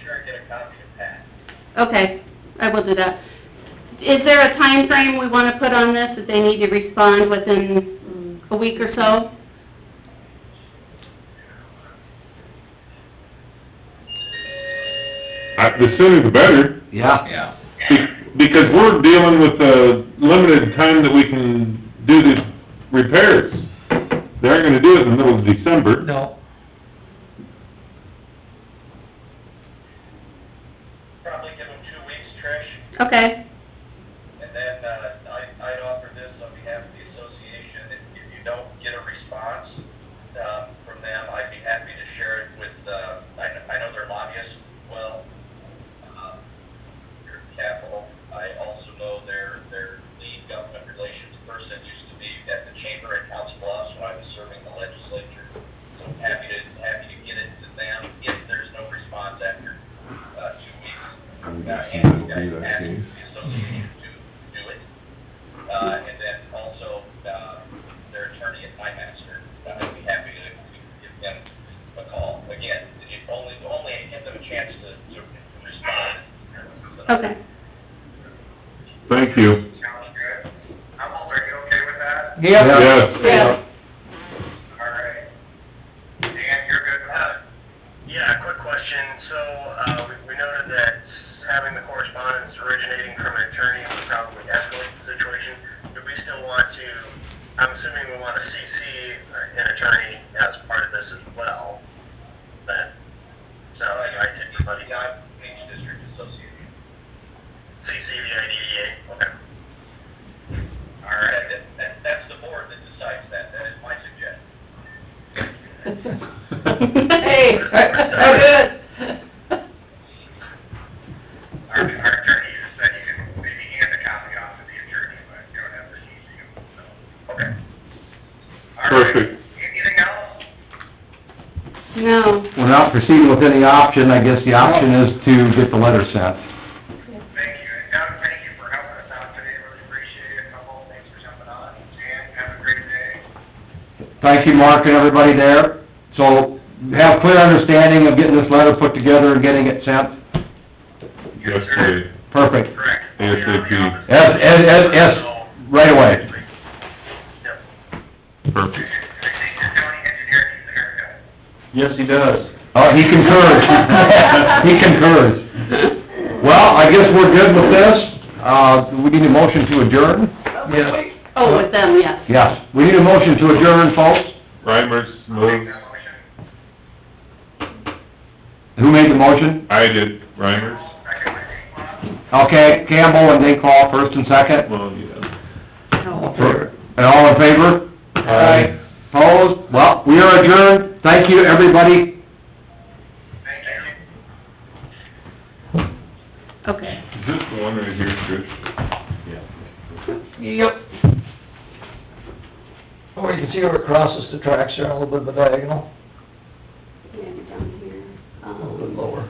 sure and get a copy of that. Okay, I will do that. Is there a time frame we want to put on this, that they need to respond within a week or so? The sooner the better, Yeah. Yeah. because we're dealing with a limited time that we can do these repairs. They aren't gonna do it in the middle of December. No. Probably give them 2 weeks, Trish. Okay, And then, I'd offer this on behalf of the association, if you don't get a response, from them, I'd be happy to share it with, I know they're lobbyists, well, your capital, I also know their lead government relations person used to be at the chamber at Council Bluffs when I was serving the legislature. So I'm happy to get it to them if there's no response after, 2 weeks. And you guys ask the association to do it. And then also, their attorney at My Master, I'd be happy to give them a call. Again, you only give them a chance to respond. okay. Thank you. Sounds good. Humboldt, are you okay with that? Yeah. Yes. Yeah. All right. Dan, you're good with that? Yeah, quick question. So, we noted that having the correspondence originating from an attorney would probably escalate the situation. Do we still want to, I'm assuming we want to CC an attorney as part of this as well, then? So, I take somebody out, each district association. not proceeding with any option, I guess the option is to get the letter sent. Thank you, and Doug, thank you for helping us out today, really appreciate it. Couple, thanks for jumping on, and have a great day. Thank you, Mark, and everybody there. So, have clear understanding of getting this letter put together and getting it sent? Yes, sir. Perfect. Correct. ASAP. Yes, right away. Yep. Perfect. I think your county engineer needs a haircut. Yes, he does. Oh, he concurs. He concurs. Well, I guess we're good with this. We need a motion to adjourn? Yeah. Oh, with them, yes. Yes. We need a motion to adjourn, folks. Reimers moved. Who made the motion? I did. Reimers? Okay, Campbell and Nick Hall, first and second. Well, yeah. All in favor? And all in favor? Aye. Opposed? Well, we are adjourned. Thank you, everybody. Thank you. Okay. Is this the one right here, Trish? Yep. Or you can see where it crosses the tracks there, a little bit of a diagonal, Maybe down here. a little bit lower.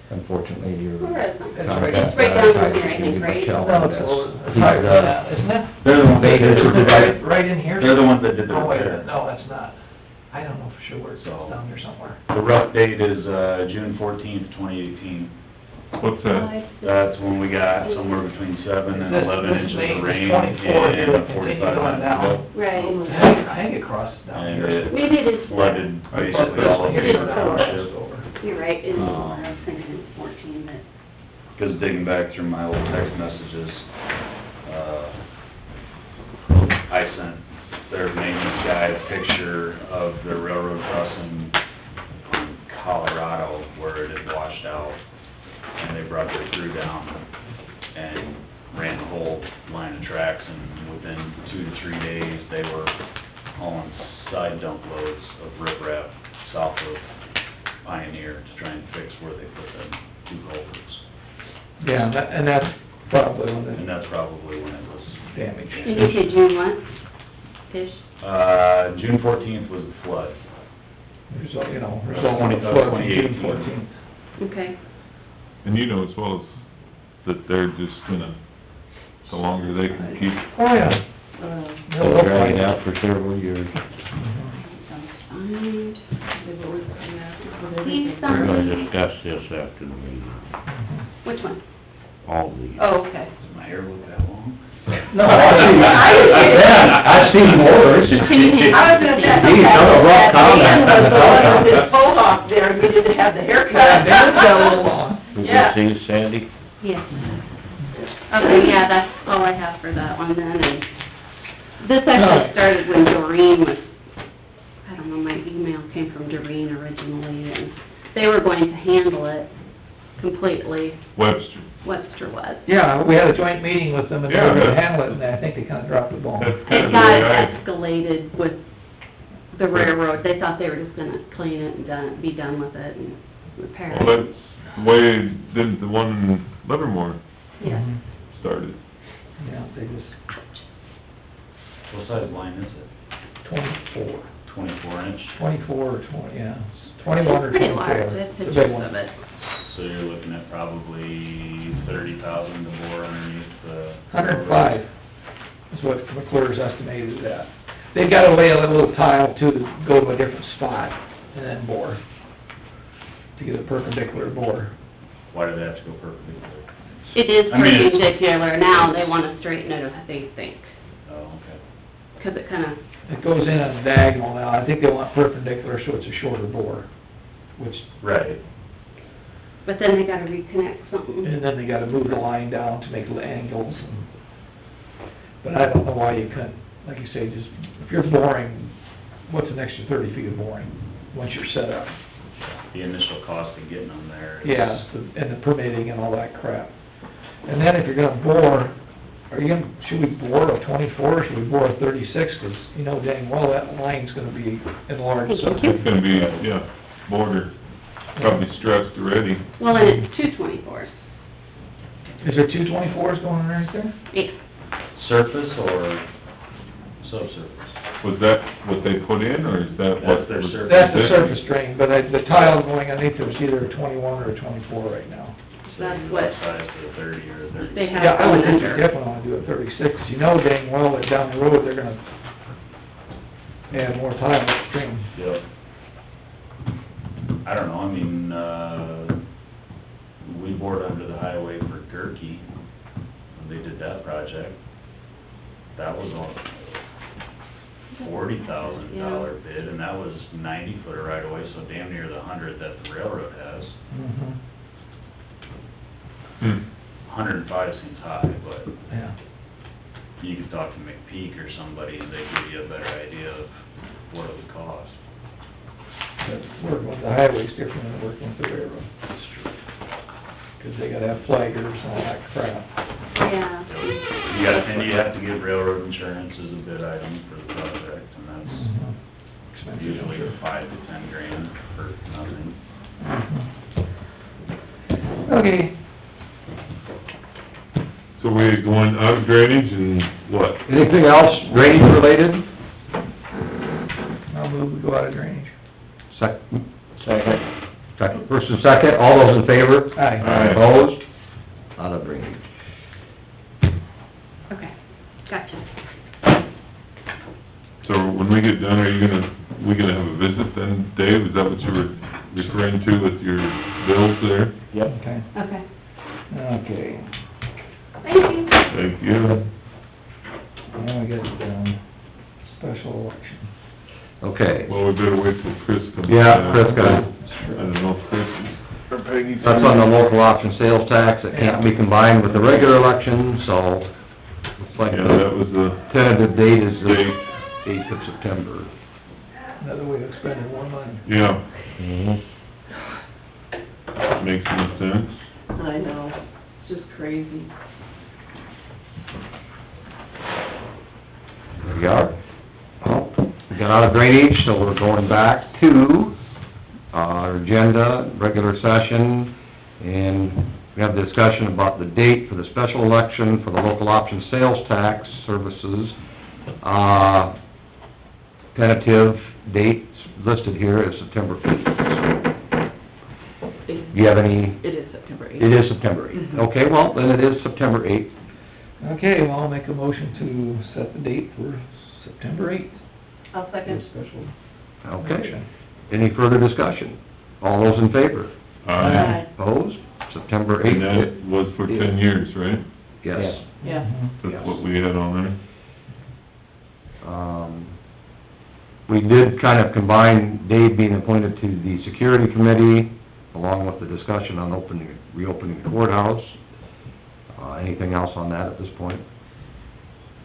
Unfortunately, you're... Where is it? It's right- It's right down here, I think, right? No, it's a little, it's higher than that, isn't it? They're the ones that did the, Right in here? they're the ones that did the Oh, wait, repair. no, that's not. I don't know for sure where it's down here somewhere. The rough date is, June 14th, 2018. What's that? That's when we got somewhere between 7 and 11 inches of rain in a 45-minute flood. Right. I think it crosses down And here. it Maybe it is. flooded basically all of It is the township. You're right, it is more, I was thinking it's 14, but... Because digging back through my old text messages, I sent their maintenance guy a picture of the railroad crossing in Colorado where it had washed out. And they brought their crew down and ran the whole line of tracks, and within 2 to 3 days, they were hauling side dump loads of riprap south of Pioneer to try and fix where they put them 2 culverts. Yeah, and that's probably when And the that's probably when it was, damage. Did you say June what? Ish? June 14th was the flood. Result, you know, That's result of 20 the flood from 2018. June 14th. Okay. And you know as well as that they're just gonna, the longer they can keep, Oh, yeah. They'll look like it. out for several years. Signed. He We're gonna signed. discuss this after the meeting, Which one? all these. Oh, okay. Does my hair look that long? No, Yeah, I've seen more. Can you- I was gonna say, Geez, that's a rough comment. Dan was the one with his coat off there, he didn't have the haircut. Yeah, Dan's got a little long. Is Yeah. this these, Sandy? Yes. Okay, yeah, that's all I have for that one then, and this actually started when Doreen was, I don't know, my email came from Doreen originally, and they were going to handle it completely, Webster. Webster was. Yeah, we had a joint meeting with them, and they were Yeah, gonna that's- handle it, and I think they kinda dropped the ball. That's kind It of the got way I, escalated with the railroad, they thought they were just gonna clean it and be done with it and repair well, it. that's the way, didn't the one in Livermore Yes. started. Yeah, they just, What size line is it? 24, 24 inch? 24 or 20, yeah, 21 or 24. Pretty large, there's It's a big pictures one. of it. So you're looking at probably 30,000 to bore underneath the... 105 is what McClure's estimated it at. They've gotta lay a little tile too, to go to a different spot, and then bore, to get a perpendicular bore. Why do they have to go perpendicular? It is I mean, it's- perpendicular now, they wanna straighten it, they think, Oh, okay. 'cause it kinda, It goes in on diagonal now, I think they want perpendicular, so it's a shorter bore, which, Right. but then they gotta reconnect something. and then they gotta move the line down to make the angles, and, but I don't know why you couldn't, like you say, just, if you're boring, what's an extra 30 feet of boring, once you're set up? The initial cost of getting them there is... Yeah, and the permitting and all that crap. And then if you're gonna bore, should we bore a 24, or should we bore a 36? 'Cause you know dang well that line's gonna be enlarged, so. Thank you. It's gonna be, yeah, border, probably stressed already. Well, and it's 224s. Is there 224s going on right there? Yeah. Surface or subsurface? Was that what they put in, or is that what? That's their was- surface. That's the surface drain, but the tile going underneath it was either a 21 or a 24 right now. That's what Size for the 30 or 30. they have Yeah, I would going think you under. definitely wanna do a 36, you know dang well that down the road, they're gonna add more tile upstream. Yep. I don't know, I mean, we bored under the highway for Gerke, when they did that project. That was a $40,000 bid, and that was 90 foot of right of way, so damn near the 100 that the railroad has. Mhm. 105 seems high, but Yeah. you could talk to McPeak or somebody, and they give you a better idea of what it would cost. But working with the highway's different than working with the railroad. That's true. 'Cause they gotta have flaggers and all that crap. Yeah. And you have to give railroad insurance as a bid item for the project, and that's Expensive. usually $5 to $10 grand for nothing. Okay, So we're going out of drainage and what? Anything else drainage related? I'll move, we go out of drainage. Second. First and second, all those in favor? Aye. Opposed? Out of drainage. Okay, gotcha. So when we get done, we gonna have a visit then, Dave? Is that what you were referring to with your bills there? Okay. Okay. Okay, Thank you. Thank you. now we got, special election. Okay. Well, we better wait till Chris comes. Yeah, back. Chris got it. I don't know if Chris is... or Peggy. That's on the local option sales tax, it can't be combined with the regular election, so looks like Yeah, that the was the tentative date is the date. 8th of September. Another way of spending more money. Yeah, Mm-hmm. makes some sense. I know, it's just crazy. There we are. Well, we got out of drainage, so we're going back to our agenda, regular session, and we have a discussion about the date for the special election for the local option sales tax services. Tentative date listed here is September 5th. Do you have any? It is September 8th. It is September 8th. Okay, well, then it is September 8th. Okay, well, I'll make a motion to set the date for September 8th. I'll for second. special Okay. election. Any further discussion? All those in favor? Aye. Opposed? September 8th? And that was for 10 years, right? Yes. Yeah. That's what we had on there. We did kind of combine Dave being appointed to the security committee, along with the discussion on reopening the courthouse. Anything else on that at this point?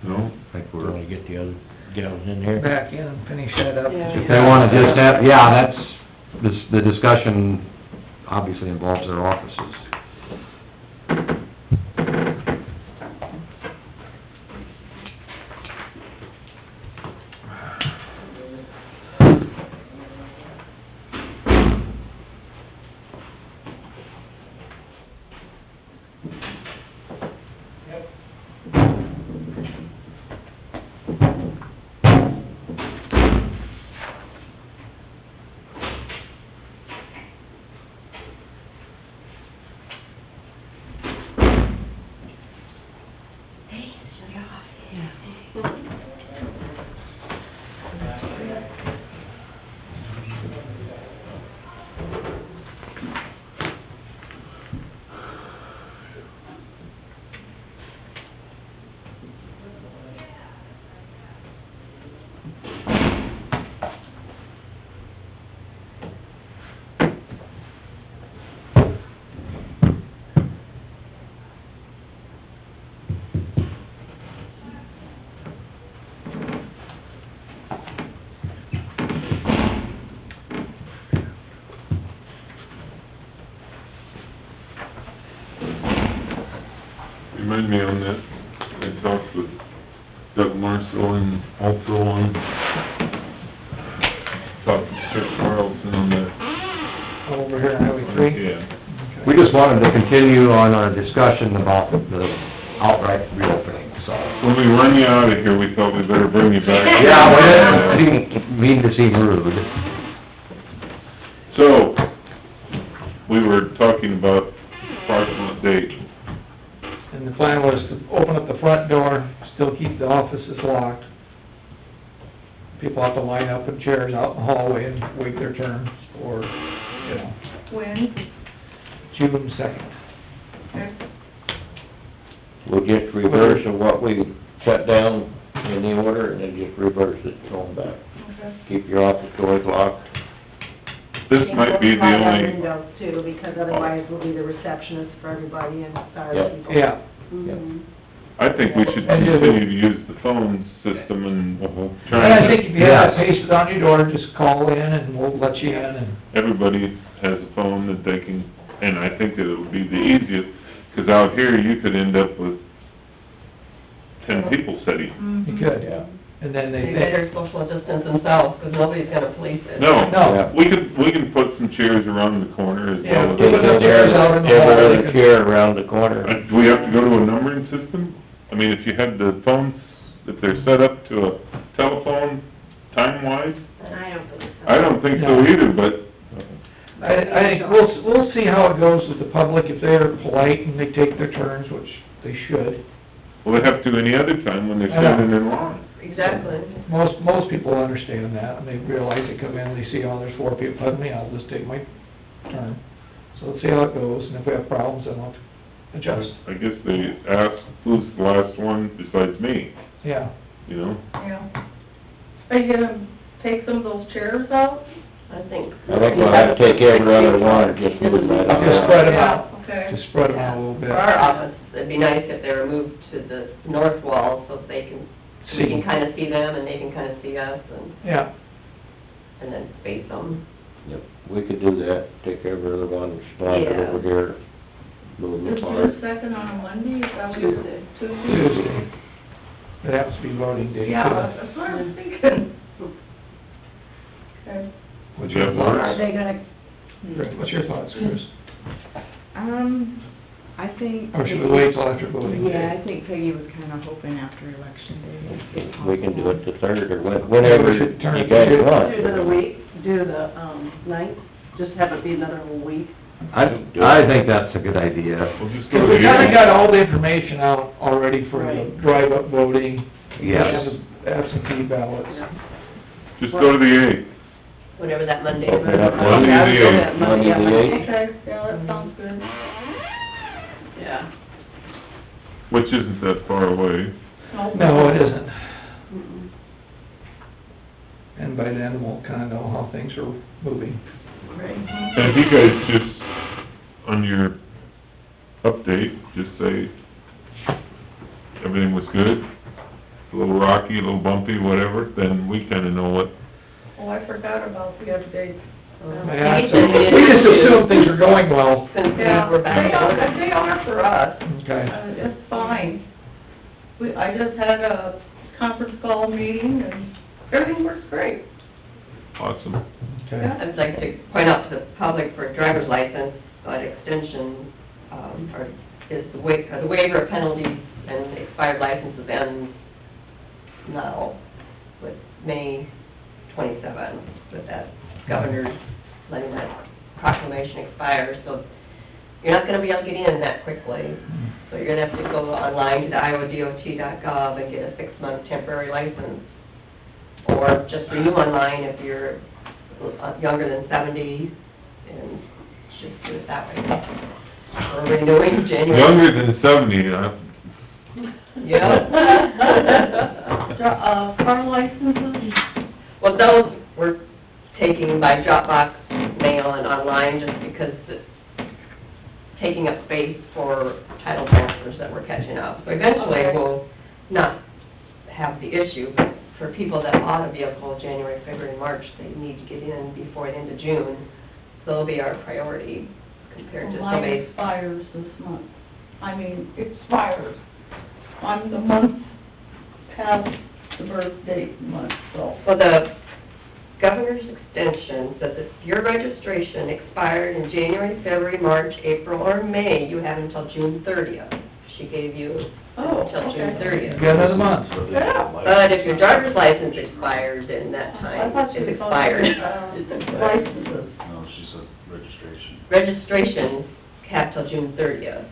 No? I think we're... Want to get the other gals in here? Back in and finish that up. Yeah. If they wanna just have, yeah, that's, the discussion obviously involves their offices. Remind me on that, I talked with Doug Marshall and also on, talked to Chuck Carlson on that. Over here on Highway 3? Yeah. We just wanted to continue on our discussion about the outright reopenings. so. When we run you out of here, we thought we better bring you back. Yeah, well, I didn't mean to seem rude. So, we were talking about approximate date. And the plan was to open up the front door, still keep the offices locked. People have to line up in chairs out in the hallway and wait their turn, or, you know, When? June 2nd. We'll just reverse of what we shut down in the order, and then just reverse it, going back. Okay. Keep your office doors locked. This might be the Slide our only, windows too, because otherwise we'll be the receptionist for everybody and sorry Yep. people. Yeah, Mhm. I think we should continue to use the phone system and try and I think if and, you have it pasted on your door, just call in and we'll let you in, and, everybody has a phone that they can, and I think that it would be the easiest, 'cause out here, you could end up with 10 people sitting. you could, yeah. And then They they better social distance themselves, because nobody's gonna police it. No, No. we can put some chairs around the corner as Yeah, well put as... the chairs out in the hall. Every other chair around the corner. Do we have to go to a numbering system? I mean, if you had the phones, if they're set up to a telephone, time-wise? I don't think so. I don't think so No. either, but I think we'll see how it goes with the public, if they're polite and they take their turns, which they should. well, they have to any other time when they're I know. standing in line. Exactly. Most people understand that, and they realize they come in, they see, oh, there's 4 people, pardon me, I'll just take my turn. So let's see how it goes, and if we have problems, then we'll adjust. I guess they ask, who's the last one besides me, Yeah. you know? Yeah. Are you gonna take some of those chairs out? I think. I think we'll have to take every other one, and just move that I'll just spread them Yeah, out, okay. just spread them out a little bit. For our office, it'd be nice if they were moved to the north wall, so that they can, we can kinda see them, and they can kinda see us, Yeah, and then space them. Yep, we could do that, take every other one, slide it Yeah. over here, move them Is apart. June 2nd on a Monday, is that what you said? Tuesday. It happens to be voting day, too. Yeah, that's what I was thinking. Okay. What's Yeah, your well, Are thoughts? they gonna, What's your thoughts, Chris? I think... Or should we wait till after voting day? Yeah, I think Peggy was kinda hoping after election day. if We can do it possible. the third, or whenever We should turn you it guys to- want. Do the week, do the, ninth, just have it be another whole week. I think that's a good idea. We'll just go Because to we the kinda other. got all the information out already for the Right. drive-up voting. Yes. And the absentee ballots. Just go to the 8th. Whatever that Monday Open is. it up Monday Yeah, I would the go 8th. that Monday, yeah, Monday the Monday. 8th. Okay, yeah, that sounds good. Yeah. Which isn't that far away. No, it isn't. Mm-mm. And by then, we'll kinda know how things are moving. Right. And if you guys just, on your update, just say, everything was good, a little rocky, a little bumpy, whatever, then we kinda know what, Oh, I forgot about the updates. Yeah, He said we didn't we just have to. assumed things were going well. Since Yeah, we're back. they are for us. Okay. It's fine. I just had a conference call meeting and everything works great. awesome. Okay. I'd like to point out to the public for a driver's license, that extension, or is the waiver of penalties and expired licenses ends now with May 27th, with that governor's letting that proclamation expire, so you're not gonna be able to get in that quickly. So you're gonna have to go online to the iowdot.gov and get a 6-month temporary license, or just renew online if you're younger than 70, and just do it that way. Or renewing January. Younger than 70, Car licenses, Well, those we're taking by Dropbox, mail, and online, just because it's taking up space for title transfers that we're catching up. So eventually, Okay. we'll not have the issue, but for people that bought a vehicle January, February, March, they need to get in before the end of June. So it'll be our priority compared to mine somebody. expires this month. Expires. I'm the month past the birth date month, so. Well, the governor's extension says if your registration expired in January, February, March, April, or May, you have until June 30th. she gave you Oh, until June okay. 30th. Got another month. Yeah. But if your driver's license expires in that I time, thought she it's was talking, expired. licenses. No, she said registration. Registration capped till June 30th.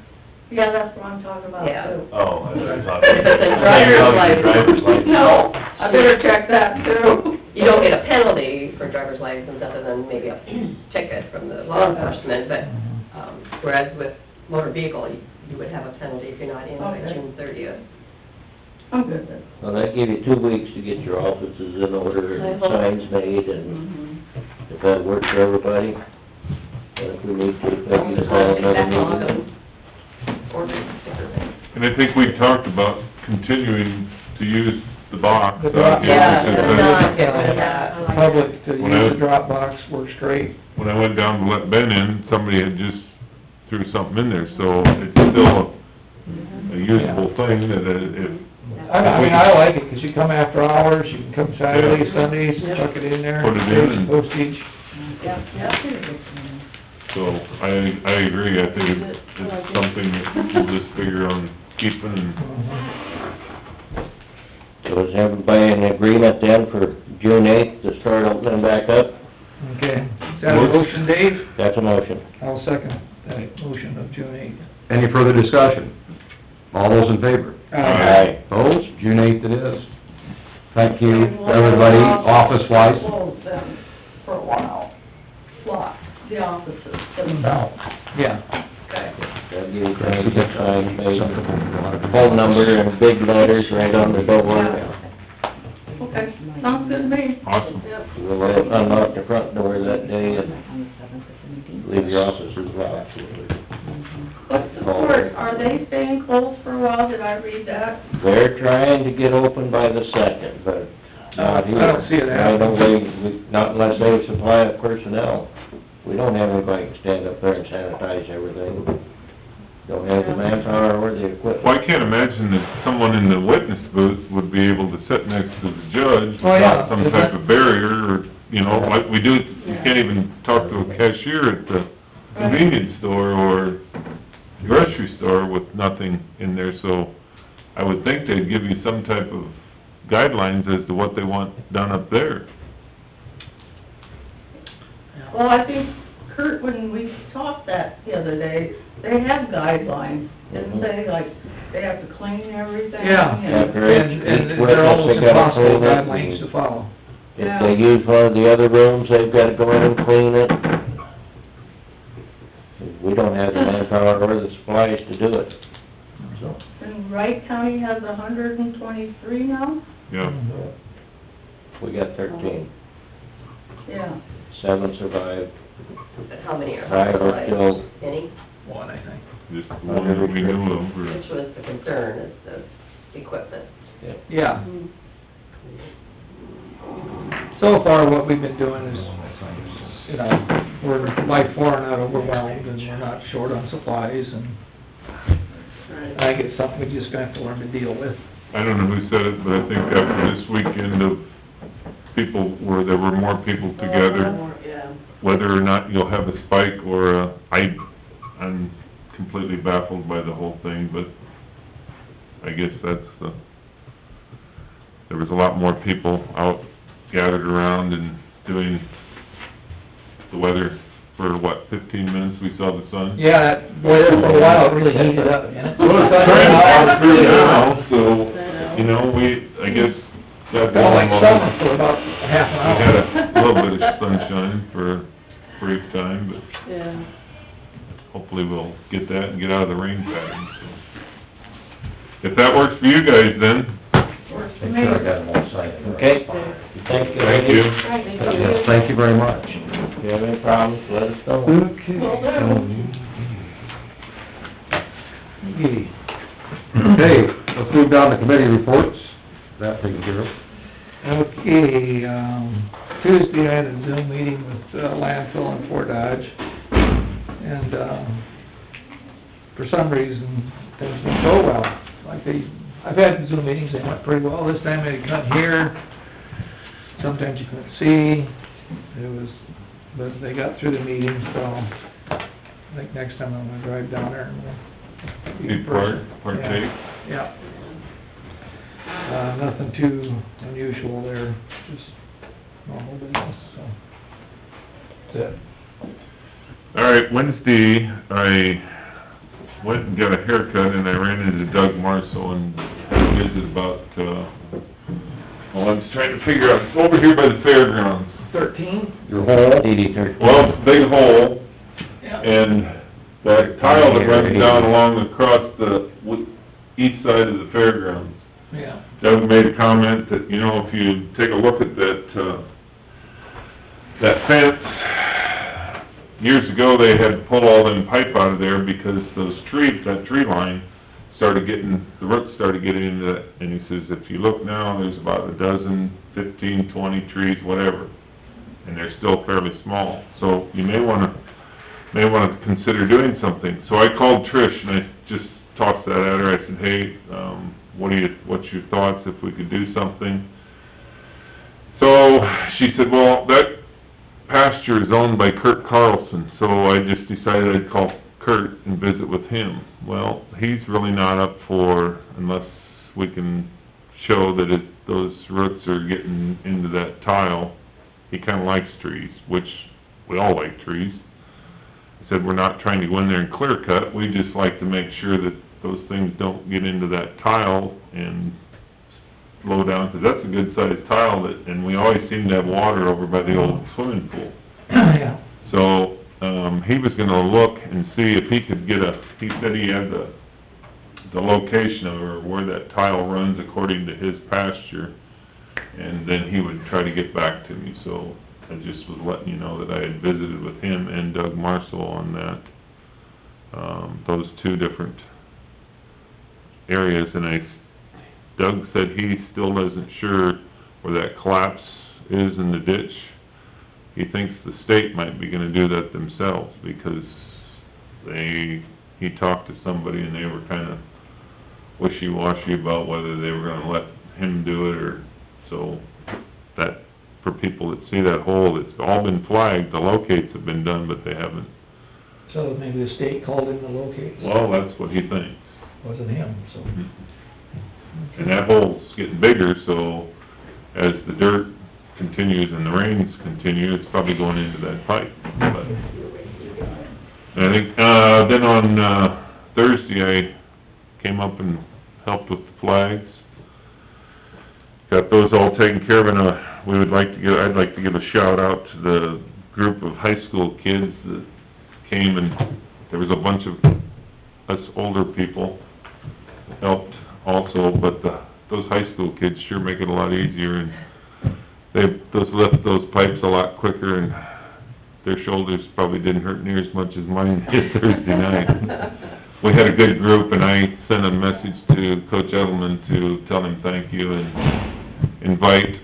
Yeah, that's what I'm talking about Yeah. too. Oh, I thought. But the driver's license- No, I better check that too. You don't get a penalty for driver's license other than maybe a ticket from the law enforcement, but, whereas with motor vehicle, you would have a penalty if you're not in by Okay. June 30th. I'm good then. Well, that give you 2 weeks to get your offices in order I and hope. signs made, and Mhm. if that works for everybody, and if we need to, maybe Just call want to get another back on meeting. the order sticker thing. And I think we talked about continuing to use the box. The drop box. Yeah, Because it's that's- not good, yeah. Public to When use I- the drop box works great. When I went down to let Ben in, somebody had just threw something in there, so it's still a usable thing that if... I mean, I like it, 'cause you come after hours, you can come Saturdays, Sundays, chuck it in there, Put it in save and- postage. Yeah, yeah. So, I agree, I think it's something that we'll just figure on keeping and... So is everybody in agreement then for June 8th to start opening back up? Okay, is that a motion, Dave? That's a motion. I'll second that motion of June 8th. Any further discussion? All those in favor? Aye. Opposed? June 8th it is. Thank you, everybody, office-wise. Closed then for a while. Locked, the offices themselves. Yeah. Okay. That'll give you time to get signs made, phone number and big letters right on the door. Okay, sounds good to me. Awesome. Yep. We'll unlock the front door that day and leave your offices locked. What's the court, are they staying closed for a while, did I read that? They're trying to get open by the 2nd, but not here. I don't see it happening. I don't think, not unless they supply personnel. We don't have anybody can stand up there and sanitize everything. Don't have the manpower or the equipment. Well, I can't imagine that someone in the witness booth would be able to sit next to the judge Oh, yeah. without some type of barrier, or, you know, like we do, you can't even talk to a cashier at the convenience store or grocery store with nothing in there, so I would think they'd give you some type of guidelines as to what they want done up there. Well, I think, Kurt, when we talked that the other day, they have guidelines, didn't they, like, they have to clean everything? Yeah. and- After And each they're witness, almost they gotta impossible clean it. guidelines to follow. If they use one of the other rooms, they've gotta go in and clean it. We don't have the manpower or the supplies to do it, so. And Wright County has 123 now? Yeah, We got 13. Yeah. 7 survived. But how many are 5 are hospitalized? still, Any? One, I think. just one that we knew of, or... Which was the concern, is the equipment. Yeah. So far, what we've been doing is, you know, we're by far not overwhelmed, and we're not short on supplies, and I think it's something we just gonna have to learn to deal with. I don't know who said it, but I think after this weekend of people, where there were more people together, Yeah. whether or not you'll have a spike or I'm completely baffled by the whole thing, but I guess there was a lot more people out gathered around and doing the weather for, what, 15 minutes, we saw the sun? Yeah, that, boy, there for a while, it really heated up, didn't it? Well, it's trying to through now, so, you know, I guess, got Felt like going summer on. for about half an We hour. had a little bit of sunshine for a brief time, but Yeah. hopefully we'll get that and get out of the rain pattern, so. If that works for you guys, then, Works for Make me. sure I got them all signed. okay? Thank you. thank you. Yes, thank you very much. If you have any problems, let us know. Okay. Will do. Okay, let's move down to committee reports. That taken care of. Okay, Tuesday I had a Zoom meeting with landfill in Fort Dodge, and, for some reason, things didn't go well. Like I've had Zoom meetings, they went pretty well. This time they couldn't hear, sometimes you couldn't see. But they got through the meeting, so I think next time I'm gonna drive down there and we'll Be partake. Yeah. Nothing too unusual there, just normal business, so. That's it. All right, Wednesday, I went and got a haircut, and I ran into Doug Marshall and had a visit about, I was trying to figure out, it's over here by the fairgrounds. 13? Your hole? DD 13. Well, it's a big hole, Yeah. and that tile that runs down along across the, east side of the fairgrounds. Yeah. Doug made a comment that, you know, if you take a look at that fence, years ago, they had to pull all them pipe out of there because those trees, that tree line, the roots started getting into that. And he says, if you look now, there's about 15, 20 trees, whatever, and they're still fairly small. So you may wanna consider doing something. So I called Trish and I just tossed that at her. I said, hey, what's your thoughts if we could do something? So she said, well, that pasture is owned by Kurt Carlson, so I just decided I'd call Kurt and visit with him. Well, he's really not up for, unless we can show that those roots are getting into that tile. He kinda likes trees, which we all like trees. He said, we're not trying to go in there and clear cut, we just like to make sure that those things don't get into that tile and slow down, 'cause that's a good sized tile and we always seem to have water over by the old swimming pool. Yeah. So, he was gonna look and see if he could get he said he had the location of where that tile runs according to his pasture, and then he would try to get back to me. So I just was letting you know that I had visited with him and Doug Marshall on that, those two different areas, and Doug said he still isn't sure where that collapse is in the ditch. He thinks the state might be gonna do that themselves, because he talked to somebody and they were kinda wishy-washy about whether they were gonna let him do it, or, so, that, for people that see that hole, it's all been flagged, the locates have been done, but they haven't. So maybe the state called in to locate. Well, that's what he thinks. Wasn't him, so. And that hole's getting bigger, so as the dirt continues and the rains continue, it's probably going into that pipe. But I think, then on, Thursday, I came up and helped with the flags. Got those all taken care of, and, I'd like to give a shout out to the group of high school kids that came, and there was a bunch of us older people that helped also, but those high school kids sure make it a lot easier, and those lift those pipes a lot quicker, and their shoulders probably didn't hurt near as much as mine did Thursday night. We had a good group, and I sent a message to Coach Edelman to tell him thank you and invite,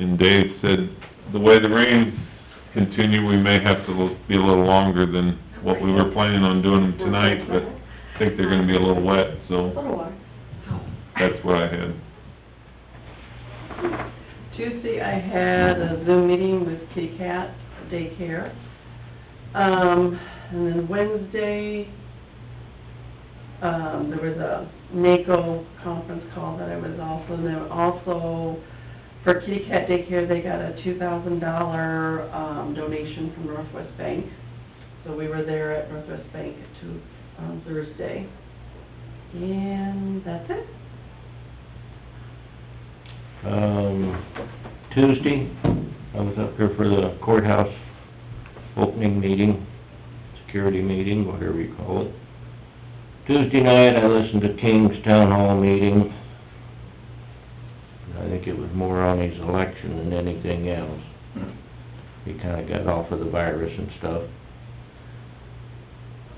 and Dave said, the way the rains continue, we may have to be a little longer than what we were planning on doing them tonight, but I think they're gonna be a little wet, so that's what I had. Tuesday, I had a Zoom meeting with Kitty Cat Daycare. And then Wednesday, there was a NACO conference call that I was also, and then also, for Kitty Cat Daycare, they got a $2,000, donation from Northwest Bank. So we were there at Northwest Bank on Thursday. And that's it. Tuesday, I was up here for the courthouse opening meeting, security meeting, whatever you call it. Tuesday night, I listened to King's town hall meeting. I think it was more on his election than anything else. He kinda got off of the virus and stuff.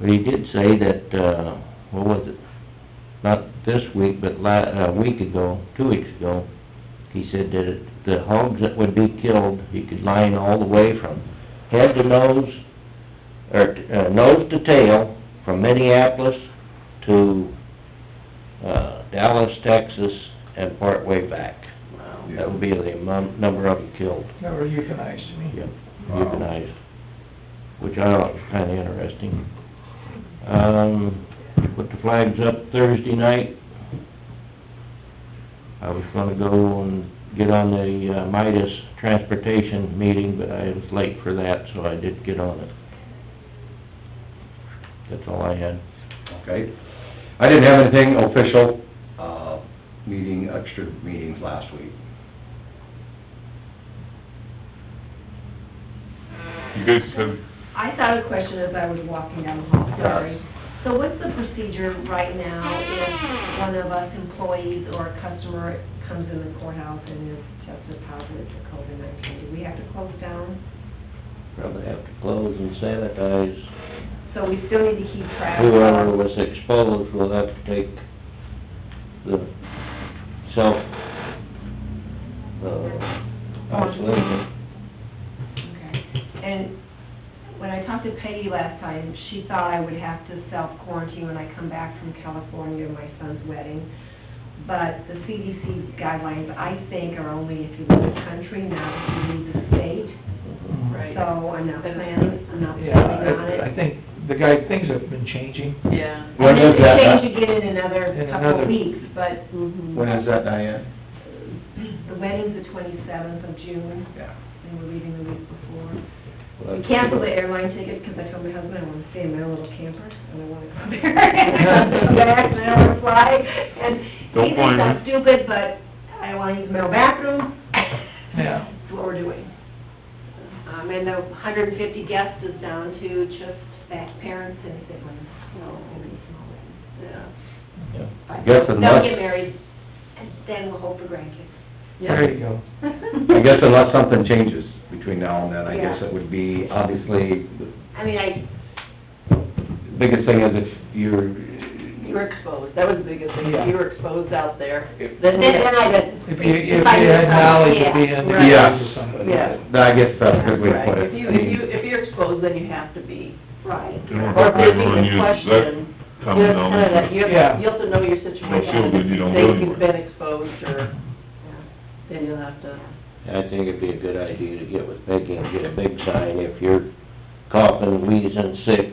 But he did say that, what was it? Not this week, but a week ago, 2 weeks ago, he said that the hogs that would be killed, he could line all the way from head to nose, or nose to tail, from Minneapolis to Dallas, Texas, and part way back. Wow. That would be the number of them killed. That were euthanized, you mean? Yep, Wow. euthanized, which I thought was kinda interesting. Put the flag flags up Thursday night. I was gonna go and get on the Midas Transportation meeting, but I was late for that, so I did get on it. That's all I had. Okay. I didn't have anything official, extra meetings last week. You guys have, I thought of a question as I was walking down the hall, sorry. So what's the procedure right now if one of us employees or a customer comes in the courthouse and is tested positive for COVID-19? Do we have to close down? Probably have to close and sanitize. So we still need to keep track of... Whoever was exposed will have to take the self, isolation. Okay. And when I talked to Peggy last time, she thought I would have to self-quarantine when I come back from California to my son's wedding. But the CDC guidelines, I think, are only if you leave the country, not if you leave the state. Right. So I'm not planning on it. Yeah, I think things have been changing. Yeah. When is that? And it could change again in another In couple another- of weeks, but When is that, Diane? the wedding's the 27th of June, Yeah. and we're leaving the week before. Well, We canceled the airline ticket because I told my husband I want to stay in my little camper, and I want to come there. And I want to fly, and Don't he thinks blame I'm stupid, but I want to use my own bathroom. Yeah. That's what we're doing. And the 150 guests is down to just parents and siblings, so only small weddings. Yeah. Yeah. I guess They'll unless, get married, and then we'll hope for grandkids. There you go. I guess unless something changes between now and then, I guess Yeah. it would be, obviously, I mean, the biggest thing is if you're, You were exposed, that was the biggest thing, Yeah. you were exposed out there. If- Then then I did. If you had knowledge of being in the Right. Yeah. hands of somebody. Yeah. I guess that's a good way to Right. put it. If you're exposed, then you have to be, Right. and or if there's everyone even uses question, that coming you down. have to know your situation. Don't feel good, you don't Say go you've anywhere. been exposed, or, then you'll have to, I think it'd be a good idea to get with Peggy and get a big sign, if you're coughing, wheezing, sick,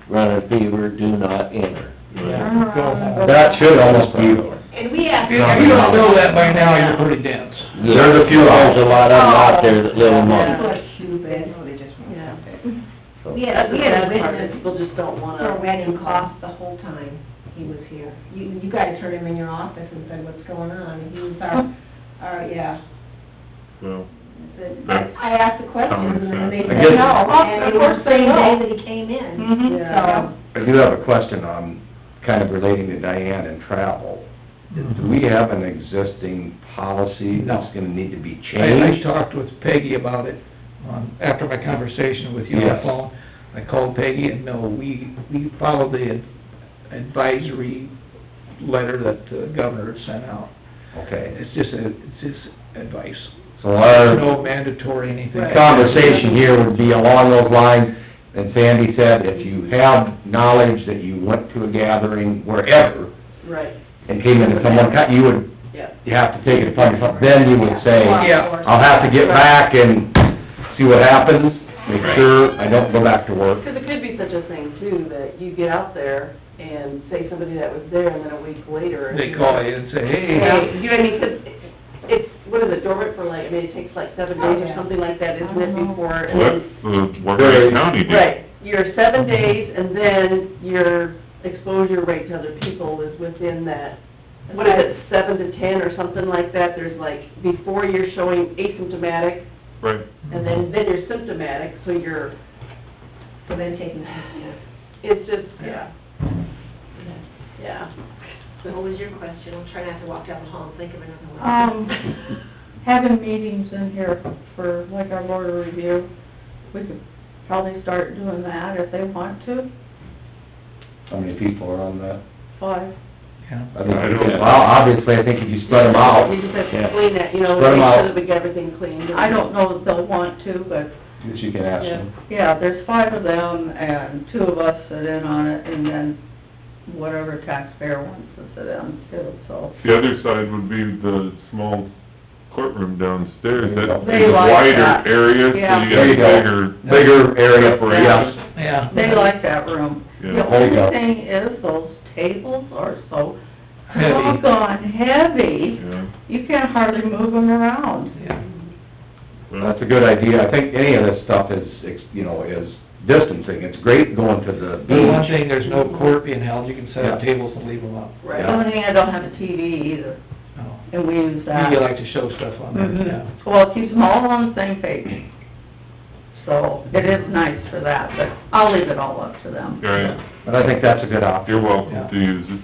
running fever, do not enter. Yeah. Go home. That should almost be, And we asked... If you don't know that by now, you're pretty dense. There's a few, there's a lot of them out there that live People among. are stupid. yeah. We had a That's part, witness people just don't wanna. for a wedding cough the whole time he was here. You guys heard him in your office and said, what's going on? And he was yeah. Well, I asked the questions and then they I said guess- no. Oh, And of it was course the they same will. day that he came in. Mhm. So, I do have a question on, kind of relating to Diane and travel. Do we have an existing policy that's gonna need to be I changed? talked with Peggy about it, after my conversation with you on the Yes. phone. I called Peggy and no, we followed the advisory letter that the governor had sent out. Okay, It's just advice. so our No mandatory anything. conversation here would be along those lines, and Sandy said, if you have knowledge that you went to a gathering wherever, Right, and came into someone, you would, yeah. you have to take it upon yourself, then you would say, Yeah. I'll have to get back and see what happens, make sure I don't go back to work. Because it could be such a thing too, that you get out there and say somebody that was there, and then a week later. They call you and say, hey, Hey, you know what I mean, 'cause it's, what is it, dormant for like, I mean, it takes like 7 days or something like that, isn't it, before, and well, then... that's what Washington County did. Right, your 7 days, and then your exposure rate to other people is within that, what is it, 7 to 10 or something like that, there's like, before you're showing asymptomatic, Right. and then you're symptomatic, so you're, so then taking the test. it's just, yeah. Yeah. What was your question? I'll try not to walk down the hall and think of another one. Having meetings in here for, like, our board of review, we could probably start doing that if they want to. How many people are on that? 5. Yeah. I think, well, obviously, I think if you spread them out, You just have Yeah. to clean that, you know, Spread 'em make out. sure that we get everything cleaned. I don't know if they'll want to, but, you can ask them. yeah, there's 5 of them, and 2 of us sit in on it, and then whatever taxpayer wants to sit in too, so. The other side would be the small courtroom downstairs, that They is a like wider that. area, so Yeah. you There you got go. a Bigger area, Separation. yes. Yeah. They like that room. Yeah. The There you go. only thing is those tables are so Heavy. doggone heavy, Yeah. you can't hardly move them around. Yeah. That's a good idea. I think any of this stuff is, you know, is distancing. It's great going to the But one beach. thing, there's no court being held, you can set up Yeah. tables and leave them up. Right, the only thing, I don't have a TV either, No. and we use that. You like to show stuff on there, yeah. Mhm. Well, it keeps them all on the same page. So, it is nice for that, but I'll leave it all up to them. All right, But I think that's a good option. you're welcome to use it.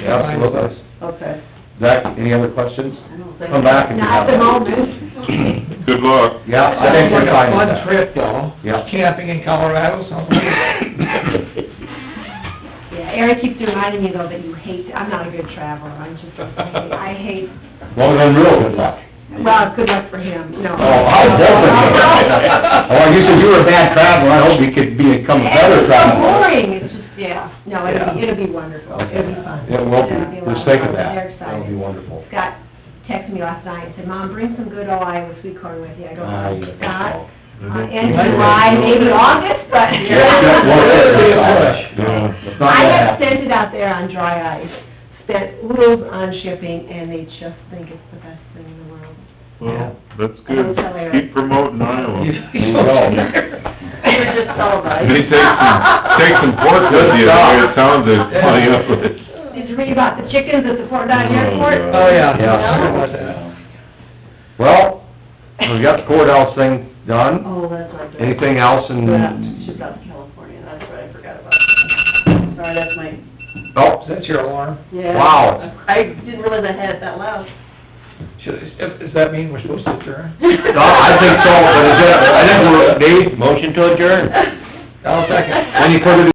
Yeah, absolutely. Okay. Zach, any other questions? I don't think- Come back if you Not have at the one. moment. Good luck. Yeah, I think we're Sounds fine like with a that. fun trip, though. Yeah. Camping in Colorado, sounds like. Yeah, Eric keeps reminding me though that you hate, I'm not a good traveler, I'm just, I hate, Well, then real good luck. well, good luck for him, no. Oh, I definitely. Oh, you said you were a bad traveler, I hope you could become a better It's so traveler. boring, it's just, yeah, no, Yeah. it'll be wonderful, it'll be fun. It will be, It'll a lot just think of fun. that. They're That'll be excited. wonderful. Scott texted me last night and said, Mom, bring some good old Iowa sweet corn with you. I go, Ah, you Scott, think in July, maybe August, but. It's not I gonna have happen. sent it out there on dry ice, spent oodles on shipping, and they just think it's the best thing in the world. Well, that's I will tell good. Eric. Keep promoting Iowa. We're just celebrating. Maybe take some pork with you, the way it sounds, it's, Did you read about the chickens at the Fort Dodge Airport? Oh, yeah. Yeah. Sorry about that. Well, we got the courthouse thing done. Oh, that's not good. Anything else in? Shipped out to California, that's what I forgot about. Sorry, that's my, Oh, Is that your alarm? yeah. Wow. I didn't realize I had it that loud. Does that mean we're supposed to adjourn? no, I think so, but is it, I think we're, Dave, Motion to adjourn. I'll second. any further